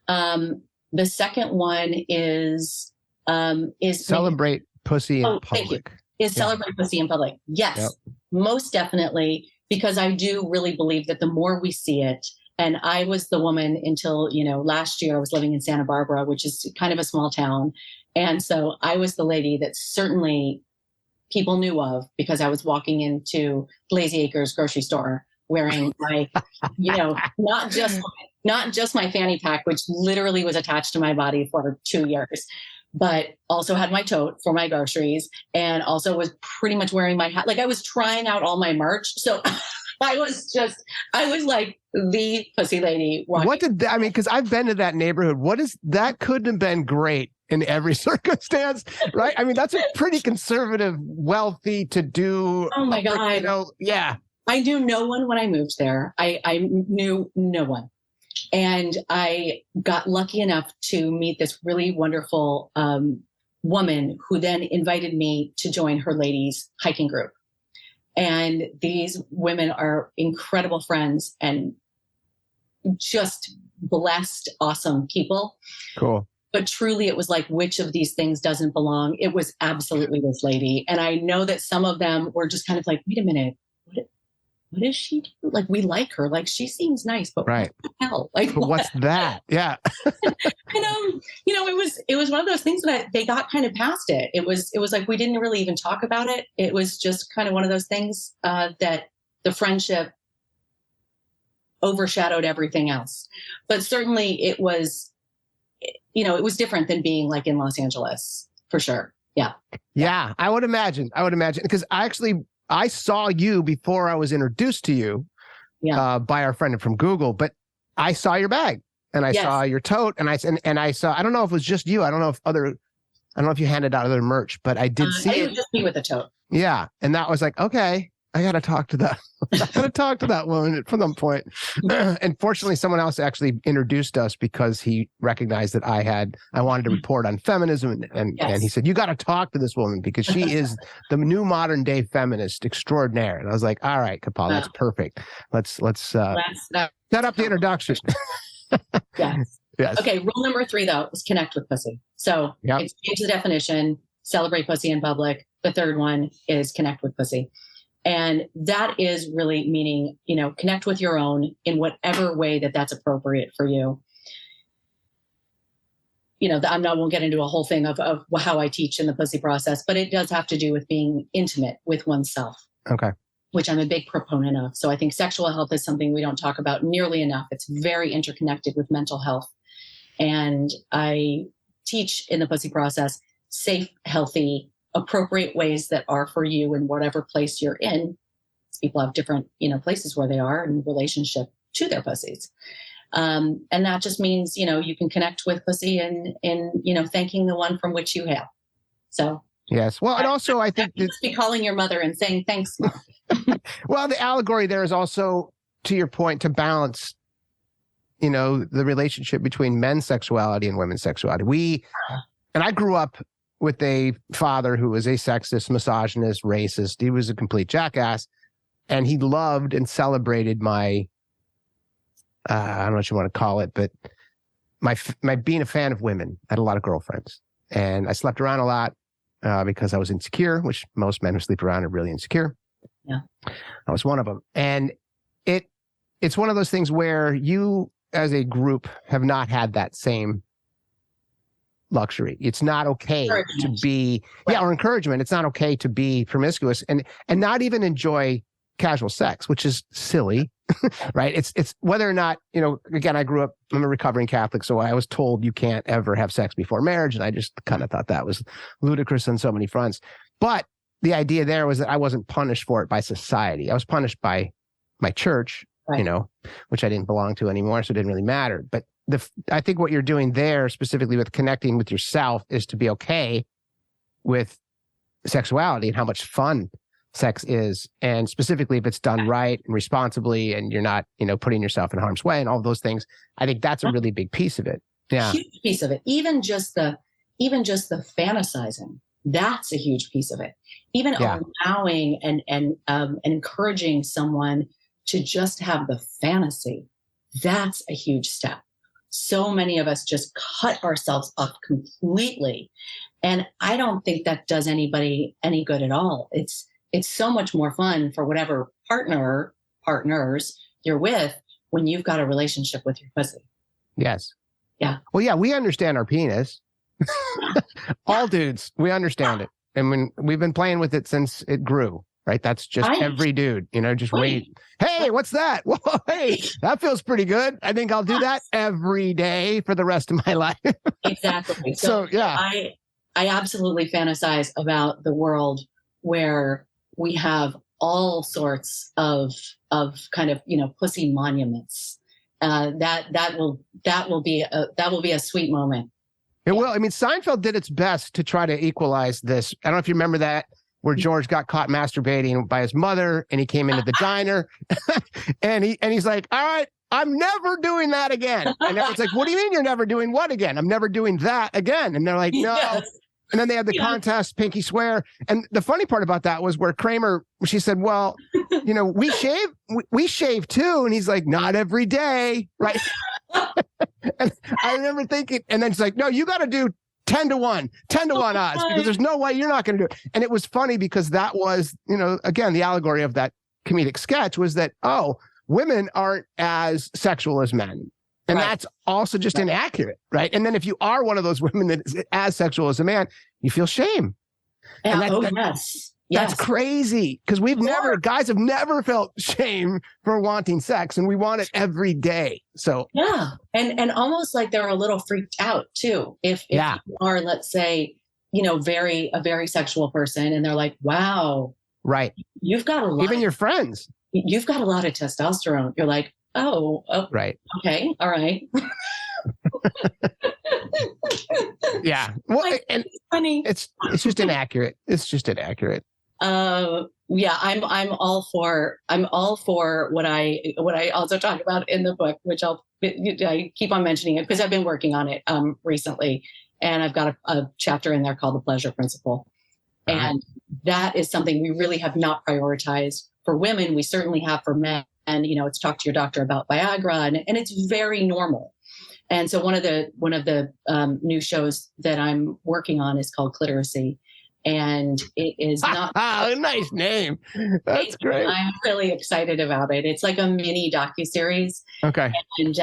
The second one is celebrate pussy in public. Celebrate pussy in public. Yes, most definitely, because I do really believe that the more we see it, and I was the woman until, last year I was living in Santa Barbara, which is kind of a small town. And so I was the lady that certainly people knew of because I was walking into Lazy Acres grocery store wearing my, not just my fanny pack, which literally was attached to my body for 2 years, but also had my tote for my groceries and also was pretty much wearing my hat. Like, I was trying out all my merch. So I was like the pussy lady. Because I've been to that neighborhood. That couldn't have been great in every circumstance, right? I mean, that's a pretty conservative, wealthy to do. Oh my God. Yeah. I knew no one when I moved there. I knew no one. And I got lucky enough to meet this really wonderful woman who then invited me to join her ladies hiking group. And these women are incredible friends and just blessed, awesome people. Cool. But truly, it was like, which of these things doesn't belong? It was absolutely this lady. And I know that some of them were just kind of like, wait a minute, what does she do? Like, we like her. Like, she seems nice, but Right. what the hell? Like, But what's that? Yeah. And it was one of those things that they got kind of past it. It was like we didn't really even talk about it. It was just kind of one of those things that the friendship overshadowed everything else. But certainly it was, it was different than being like in Los Angeles, for sure. Yeah. Yeah, I would imagine. Because I saw you before I was introduced to you by our friend from Google, but I saw your bag and I saw your tote and I saw, I don't know if it was just you. I don't know if you handed out other merch, but I did see it. It was just me with a tote. Yeah. And that was like, okay, I got to talk to that woman from that point. And fortunately, someone else actually introduced us because he recognized that I wanted to report on feminism. And he said, you got to talk to this woman because she is the new modern day feminist extraordinaire. And I was like, all right, Kapal, that's perfect. Let's set up the introduction. Yes. Yes. Okay. Rule number 3, though, is connect with pussy. So exchange the definition, celebrate pussy in public. The third one is connect with pussy. And that is really meaning, connect with your own in whatever way that's appropriate for you. I won't get into a whole thing of how I teach in the pussy process, but it does have to do with being intimate with oneself. Okay. Which I'm a big proponent of. So I think sexual health is something we don't talk about nearly enough. It's very interconnected with mental health. And I teach in the pussy process safe, healthy, appropriate ways that are for you in whatever place you're in. People have different, places where they are in relationship to their pussies. And that just means, you can connect with pussy in thanking the one from which you have. So. Yes. Well, and also I think you must be calling your mother and saying, thanks, Mom. Well, the allegory there is also, to your point, to balance, the relationship between men's sexuality and women's sexuality. And I grew up with a father who was a sexist, misogynist, racist. He was a complete jackass. And he loved and celebrated my, I don't know what you want to call it, but my being a fan of women. I had a lot of girlfriends. And I slept around a lot because I was insecure, which most men who sleep around are really insecure. Yeah. I was one of them. And it's one of those things where you as a group have not had that same luxury. It's not okay to be, or encouragement. It's not okay to be promiscuous and not even enjoy casual sex, which is silly, right? It's whether or not, again, I'm a recovering Catholic, so I was told you can't ever have sex before marriage. And I just kind of thought that was ludicrous on so many fronts. But the idea there was that I wasn't punished for it by society. I was punished by my church, which I didn't belong to anymore. So it didn't really matter. But I think what you're doing there, specifically with connecting with yourself, is to be okay with sexuality and how much fun sex is. And specifically, if it's done right and responsibly and you're not, putting yourself in harm's way and all those things, I think that's a really big piece of it. Yeah. Huge piece of it. Even just the fantasizing, that's a huge piece of it. Even allowing and encouraging someone to just have the fantasy, that's a huge step. So many of us just cut ourselves up completely. And I don't think that does anybody any good at all. It's so much more fun for whatever partners you're with when you've got a relationship with your pussy. Yes. Yeah. Well, yeah, we understand our penis. All dudes, we understand it. And when we've been playing with it since it grew, right? That's just every dude, just wait. Hey, what's that? Whoa, hey, that feels pretty good. I think I'll do that every day for the rest of my life. Exactly. So yeah. I absolutely fantasize about the world where we have all sorts of kind of, pussy monuments. That will be a sweet moment. It will. I mean, Seinfeld did its best to try to equalize this. I don't know if you remember that, where George got caught masturbating by his mother and he came into the diner and he's like, all right, I'm never doing that again. And it's like, what do you mean you're never doing what again? I'm never doing that again. And they're like, no. Yes. And then they had the contest, pinky swear. And the funny part about that was where Kramer, she said, well, we shave too. And he's like, not every day. Right. And I remember thinking, and then it's like, no, you got to do 10 to 1 odds because there's no way you're not going to do it. And it was funny because that was, again, the allegory of that comedic sketch was that, oh, women aren't as sexual as men. And that's also just inaccurate, right? And then if you are one of those women that is as sexual as a man, you feel shame. Yes. That's crazy, because guys have never felt shame for wanting sex, and we want it every day. So and almost like they're a little freaked out too. If you are, let's say, a very sexual person, and they're like, wow, right, you've got a lot. Even your friends, you've got a lot of testosterone. You're like, oh right, okay, all right. Yeah, well, and it's funny. It's just inaccurate. It's just inaccurate. I'm all for what I also talk about in the book, which I keep on mentioning it because I've been working on it recently, and I've got a chapter in there called the pleasure principle, and that is something we really have not prioritized for women. We certainly have for men, and it's talk to your doctor about Viagra, and it's very normal. And so one of the new shows that I'm working on is called Cliteracy. And it is not a nice name. That's great. I'm really excited about it. It's like a mini docuseries. Okay. And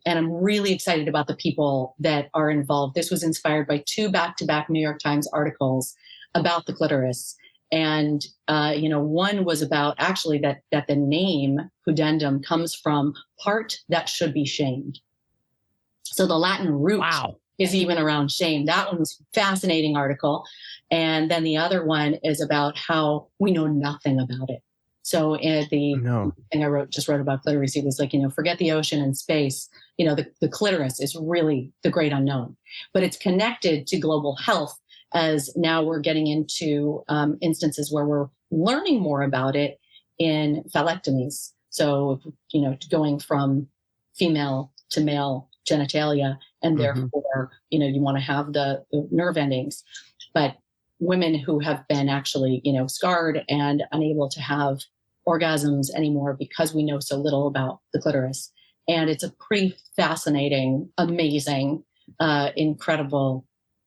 I'm really excited about the people that are involved. This was inspired by 2 back-to-back New York Times articles about the clitoris. And one was about actually that the name pudendum comes from part that should be shamed. So the Latin root is even around shame. That one was a fascinating article. And then the other one is about how we know nothing about it. So thing I just wrote about clitoris was like, forget the ocean and space. The clitoris is really the great unknown, but it's connected to global health, as now we're getting into instances where we're learning more about it in phallectomies. So, going from female to male genitalia, and therefore, you want to have the nerve endings. But women who have been actually, scarred and unable to have orgasms anymore because we know so little about the clitoris. And it's a pretty fascinating, amazing, incredible,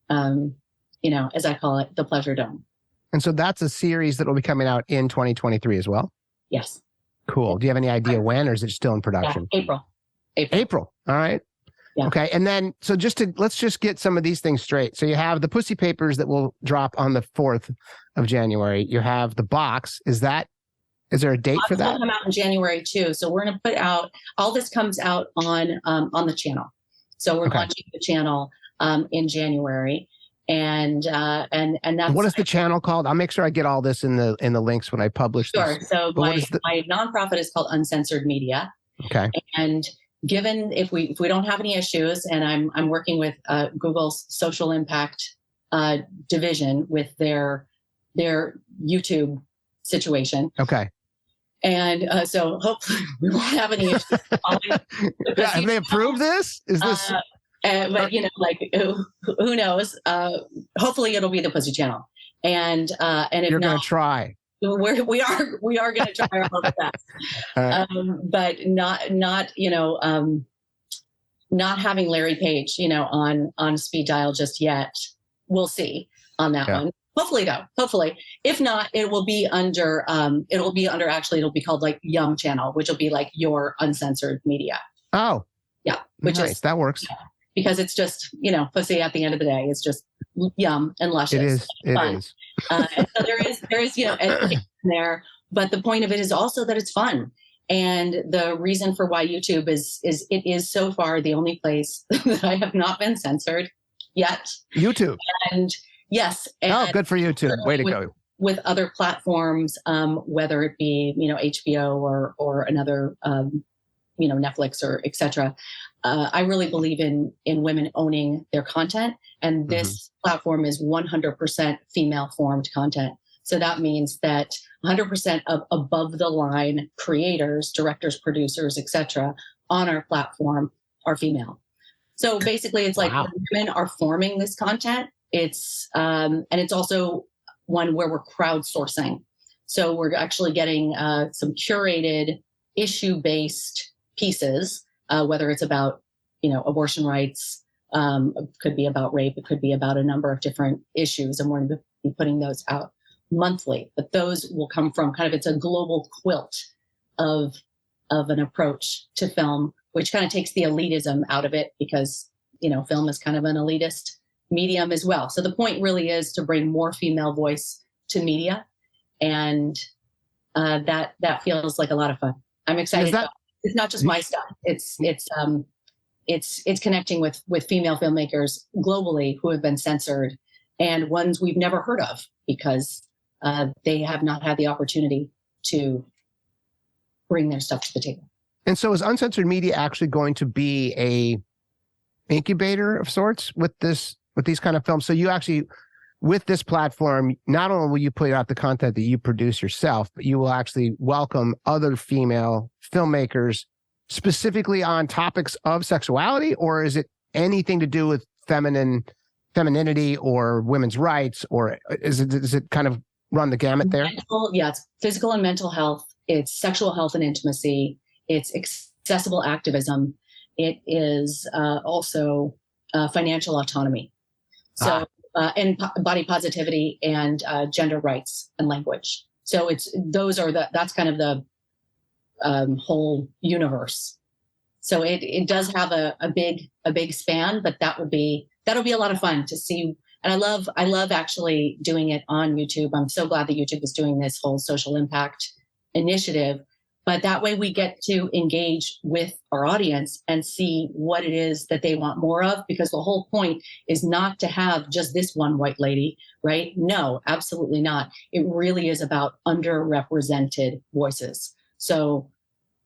as I call it, the pleasure dome. And so that's a series that will be coming out in 2023 as well? Yes. Cool. Do you have any idea when, or is it still in production? Yeah, April. All right. Yeah. Okay. And then, so let's just get some of these things straight. So you have the Pussy Papers that will drop on the 4th of January. You have the box. Is there a date for that? It's going to come out in January too. So we're going to put out, all this comes out on the channel. So we're launching the channel in January. And that's, what is the channel called? I'll make sure I get all this in the links when I publish this. Sure. So my nonprofit is called Uncensored Media. Okay. And given if we don't have any issues, and I'm working with Google's social impact division with their YouTube situation. Okay. And so hopefully we won't have any issues. Have they approved this? Is this? But who knows? Hopefully it'll be the Pussy Channel. And if you're going to try. We are going to try our level best, but not having Larry Page, on speed dial just yet. We'll see on that one. Hopefully, though. Hopefully, if not, it will be under. It'll be called like Yum Channel, which will be like your Uncensored Media. Oh, yeah, that works. Because it's just pussy. At the end of the day, it's just yum and luscious. It is. It is. And so there is education there, but the point of it is also that it's fun. And the reason for why YouTube is so far the only place that I have not been censored yet. YouTube. And yes. Good for you too. Way to go. With other platforms, whether it be HBO or another Netflix or etc. I really believe in women owning their content, and this platform is 100% female formed content. So that means that 100% of above the line creators, directors, producers, etc. on our platform are female. So basically, it's like women are forming this content. It's and it's also one where we're crowdsourcing. So we're actually getting some curated issue-based pieces, whether it's about, abortion rights, it could be about rape, it could be about a number of different issues, and we're going to be putting those out monthly, but those will come from kind of, it's a global quilt of an approach to film, which kind of takes the elitism out of it, because, film is kind of an elitist medium as well. So the point really is to bring more female voice to media. And that feels like a lot of fun. I'm excited. It's not just my stuff. It's connecting with female filmmakers globally who have been censored, and ones we've never heard of because they have not had the opportunity to bring their stuff to the table. And so is Uncensored Media actually going to be a incubator of sorts with these kind of films? So you actually, with this platform, not only will you put out the content that you produce yourself, but you will actually welcome other female filmmakers specifically on topics of sexuality, or is it anything to do with femininity or women's rights, or does it kind of run the gamut there? It's physical and mental health. It's sexual health and intimacy. It's accessible activism. It is also financial autonomy. So, and body positivity and gender rights and language. So that's kind of the whole universe. So it does have a big span, but that'll be a lot of fun to see. And I love actually doing it on YouTube. I'm so glad that YouTube is doing this whole social impact initiative, but that way we get to engage with our audience and see what it is that they want more of, because the whole point is not to have just this one white lady, right? No, absolutely not. It really is about underrepresented voices. So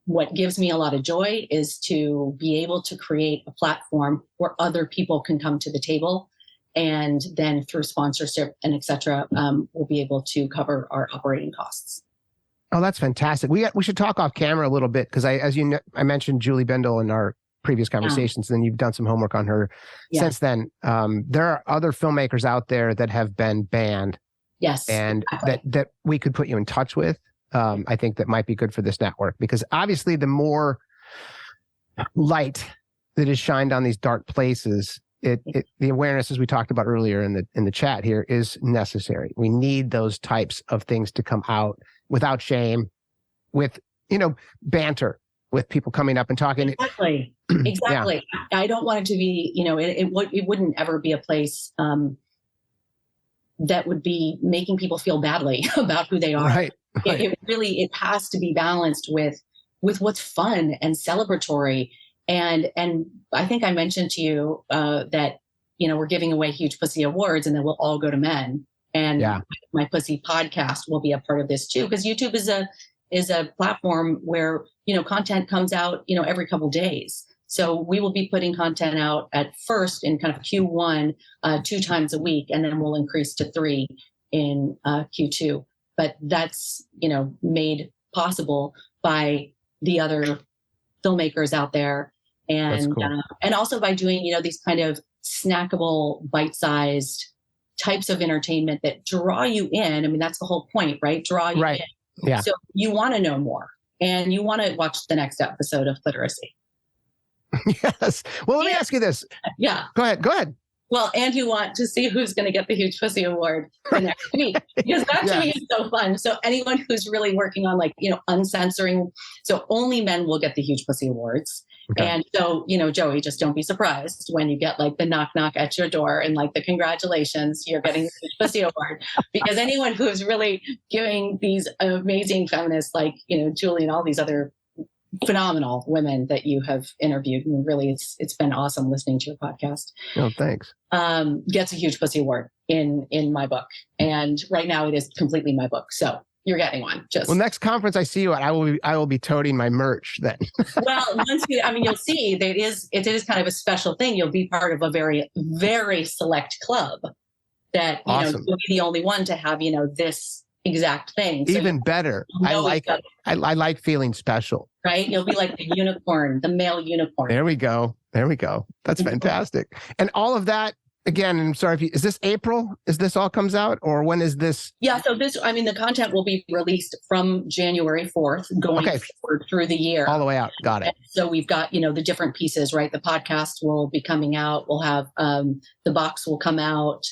what gives me a lot of joy is to be able to create a platform where other people can come to the table, and then through sponsorship and et cetera, we'll be able to cover our operating costs. Oh, that's fantastic. We should talk off camera a little bit, because I mentioned Julie Bindel in our previous conversations, and you've done some homework on her since then. There are other filmmakers out there that have been banned. Yes. And exactly. that we could put you in touch with. I think that might be good for this network, because obviously the more light that is shined on these dark places, the awareness, as we talked about earlier in the chat here, is necessary. We need those types of things to come out without shame, with, banter, with people coming up and talking. Exactly. Yeah. I don't want it to be, it wouldn't ever be a place that would be making people feel badly about who they are. Right. It has to be balanced with what's fun and celebratory. And I think I mentioned to you that, we're giving away Huge Pussy Awards, and then we'll all go to men. And My Pussy podcast will be a part of this too, because YouTube is a platform where, content comes out, every couple days. So we will be putting content out at first in kind of Q1, 2 times a week, and then we'll increase to 3 in Q2. But that's, made possible by the other filmmakers out there. And cool. And also by doing, these kind of snackable, bite-sized types of entertainment that draw you in. I mean, that's the whole point, right? Draw you in. Yeah. So you want to know more, and you want to watch the next episode of Cliteracy. Yes. Well, let me ask you this. Yeah. Go ahead. Well, and you want to see who's going to get the Huge Pussy Award for next week, because that to me is so fun. So anyone who's really working on uncensoring, so only men will get the Huge Pussy Awards. Okay. And so, Joey, just don't be surprised when you get the knock at your door and the congratulations, you're getting the Huge Pussy Award, because anyone who's really giving these amazing feminists Julie and all these other phenomenal women that you have interviewed, and really it's been awesome listening to your podcast. Oh, thanks. Gets a Huge Pussy Award in my book, and right now it is completely my book, so you're getting one. Next conference I see you at, I will be toting my merch then. Well, you'll see that it is kind of a special thing. You'll be part of a very, very select club that awesome. You'll be the only one to have this exact thing. So even better. I like feeling special. Right? You'll be like the unicorn, the male unicorn. There we go. That's fantastic. And all of that, again, I'm sorry, is this April? Is this all comes out, or when is this? Yeah. So the content will be released from January 4th going forward through the year. All the way out. Got it. And so we've got, the different pieces, right? The podcast will be coming out. We'll have, the box will come out.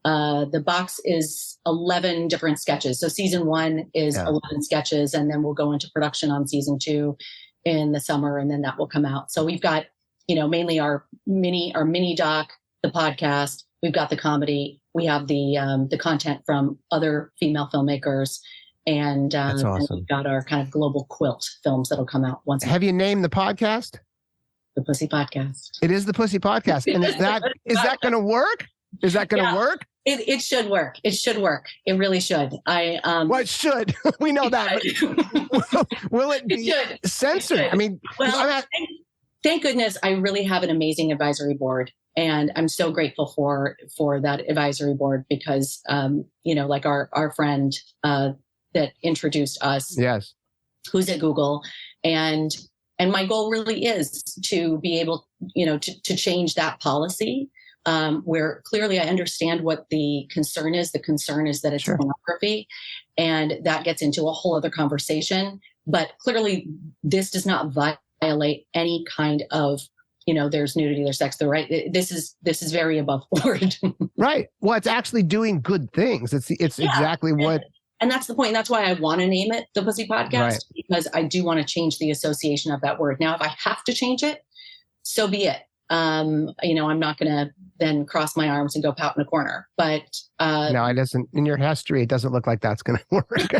The box is 11 different sketches. So season 1 is 11 sketches, and then we'll go into production on season 2 in the summer, and then that will come out. So we've got, mainly our mini doc, the podcast. We've got the comedy. We have the content from other female filmmakers, and, That's awesome. and we've got our kind of global quilt films that'll come out once. Have you named the podcast? The Pussy Podcast. It is the Pussy Podcast, and is that going to work? Is that going to work? It should work. It should work. It really should. What should? We know that. Will it be censored? I mean, thank goodness I really have an amazing advisory board. And I'm so grateful for that advisory board because, like our friend that introduced us, yes, who's at Google, and my goal really is to be able, to change that policy. Where clearly I understand what the concern is. The concern is that it's pornography, and that gets into a whole other conversation. But clearly, this does not violate any kind of, there's nudity, there's sex, this is very above board. Right. Well, it's actually doing good things. It's exactly what. And that's the point. That's why I want to name it the Pussy Podcast, because I do want to change the association of that word. Now, if I have to change it, so be it. I'm not going to then cross my arms and go pout in a corner. But no, it doesn't. In your history, it doesn't look like that's going to work.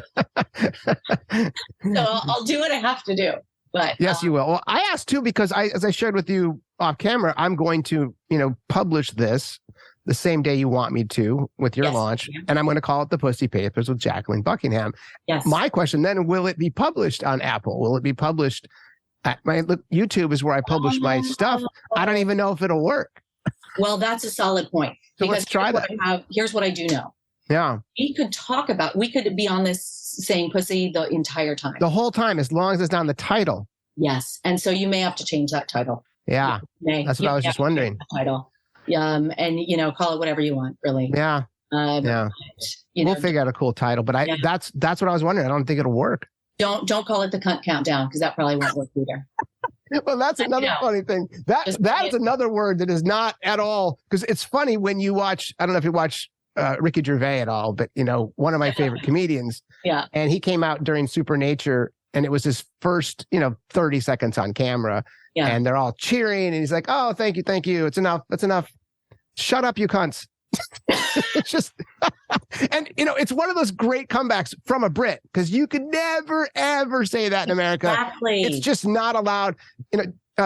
So I'll do what I have to do. But yes, you will. Well, I asked too because as I shared with you off camera, I'm going to publish this the same day you want me to with your launch, and I'm going to call it the Pussy Papers with Jacqueline Buckingham. Yes. My question then: will it be published on Apple? Will it be published? YouTube is where I publish my stuff. I don't even know if it'll work. Well, that's a solid point. So let's try that. Here's what I do know. Yeah. We could be on this saying pussy the entire time. The whole time, as long as it's on the title. Yes. And so you may have to change that title. Yeah. That's what I was just wondering. Title. And, call it whatever you want, really. Yeah. We'll figure out a cool title, but that's what I was wondering. I don't think it'll work. Don't call it the cunt countdown, because that probably won't work either. Well, that's another funny thing. That is another word that is not at all, because it's funny when you watch, I don't know if you watch Ricky Gervais at all, but one of my favorite comedians. Yeah. And he came out during Supernature, and it was his first, 30 seconds on camera. Yeah. And they're all cheering, and he's like, "Oh, thank you. It's enough. That's enough. Shut up, you cunts." It's just, and it's one of those great comebacks from a Brit, because you could never ever say that in America. Exactly. It's just not allowed.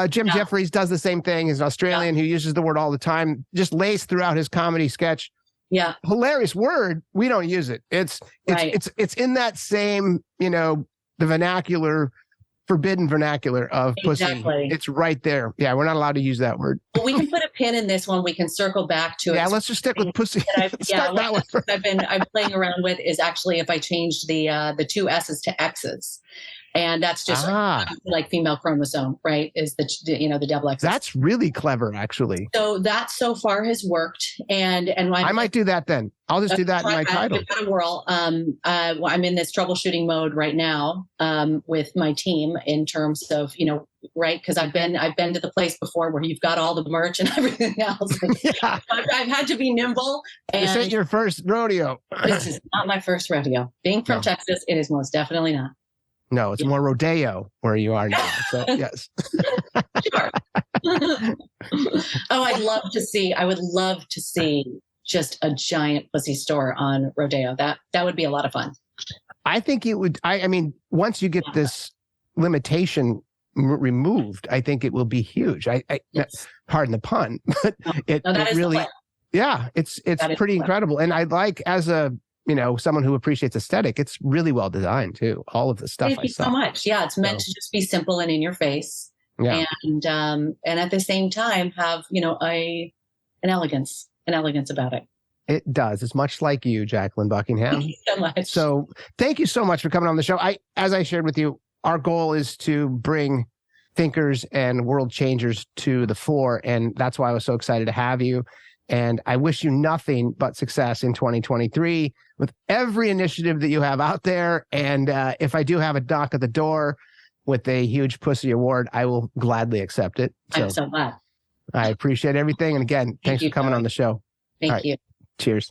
Jim Jeffries does the same thing. He's an Australian who uses the word all the time, just laced throughout his comedy sketch. Yeah, hilarious word. We don't use it. It's in that same the vernacular. Forbidden vernacular of pussy. It's right there. Yeah, we're not allowed to use that word. Well, we can put a pin in this one. We can circle back to it. Yeah, let's just stick with pussy. I'm playing around with is actually if I changed the 2 S's to X's. And that's just like female chromosome, right? Is the double X. That's really clever, actually. So that so far has worked, and I might do that then. I'll just do that in my title. I'm in this troubleshooting mode right now with my team in terms of right, because I've been to the place before where you've got all the merch and everything else. I've had to be nimble. And this ain't your first rodeo. This is not my first rodeo. Being from Texas, it is most definitely not. No, it's more rodeo where you are now. So, yes. Sure. I would love to see just a giant pussy store on Rodeo. That would be a lot of fun. I think it would. I mean, once you get this limitation removed, I think it will be huge. Pardon the pun, but it really, it's pretty incredible. And I like, as a someone who appreciates aesthetic, it's really well designed too. All of the stuff I saw. So much. Yeah. It's meant to just be simple and in your face. Yeah. And at the same time have, an elegance about it. It does. It's much like you, Jacqueline Buckingham. Thank you so much. So thank you so much for coming on the show. As I shared with you, our goal is to bring thinkers and world changers to the fore. And that's why I was so excited to have you. And I wish you nothing but success in 2023 with every initiative that you have out there. And if I do have a knock at the door with a huge pussy award, I will gladly accept it. I'm so glad. I appreciate everything. And again, thanks for coming on the show. Thank you. Cheers.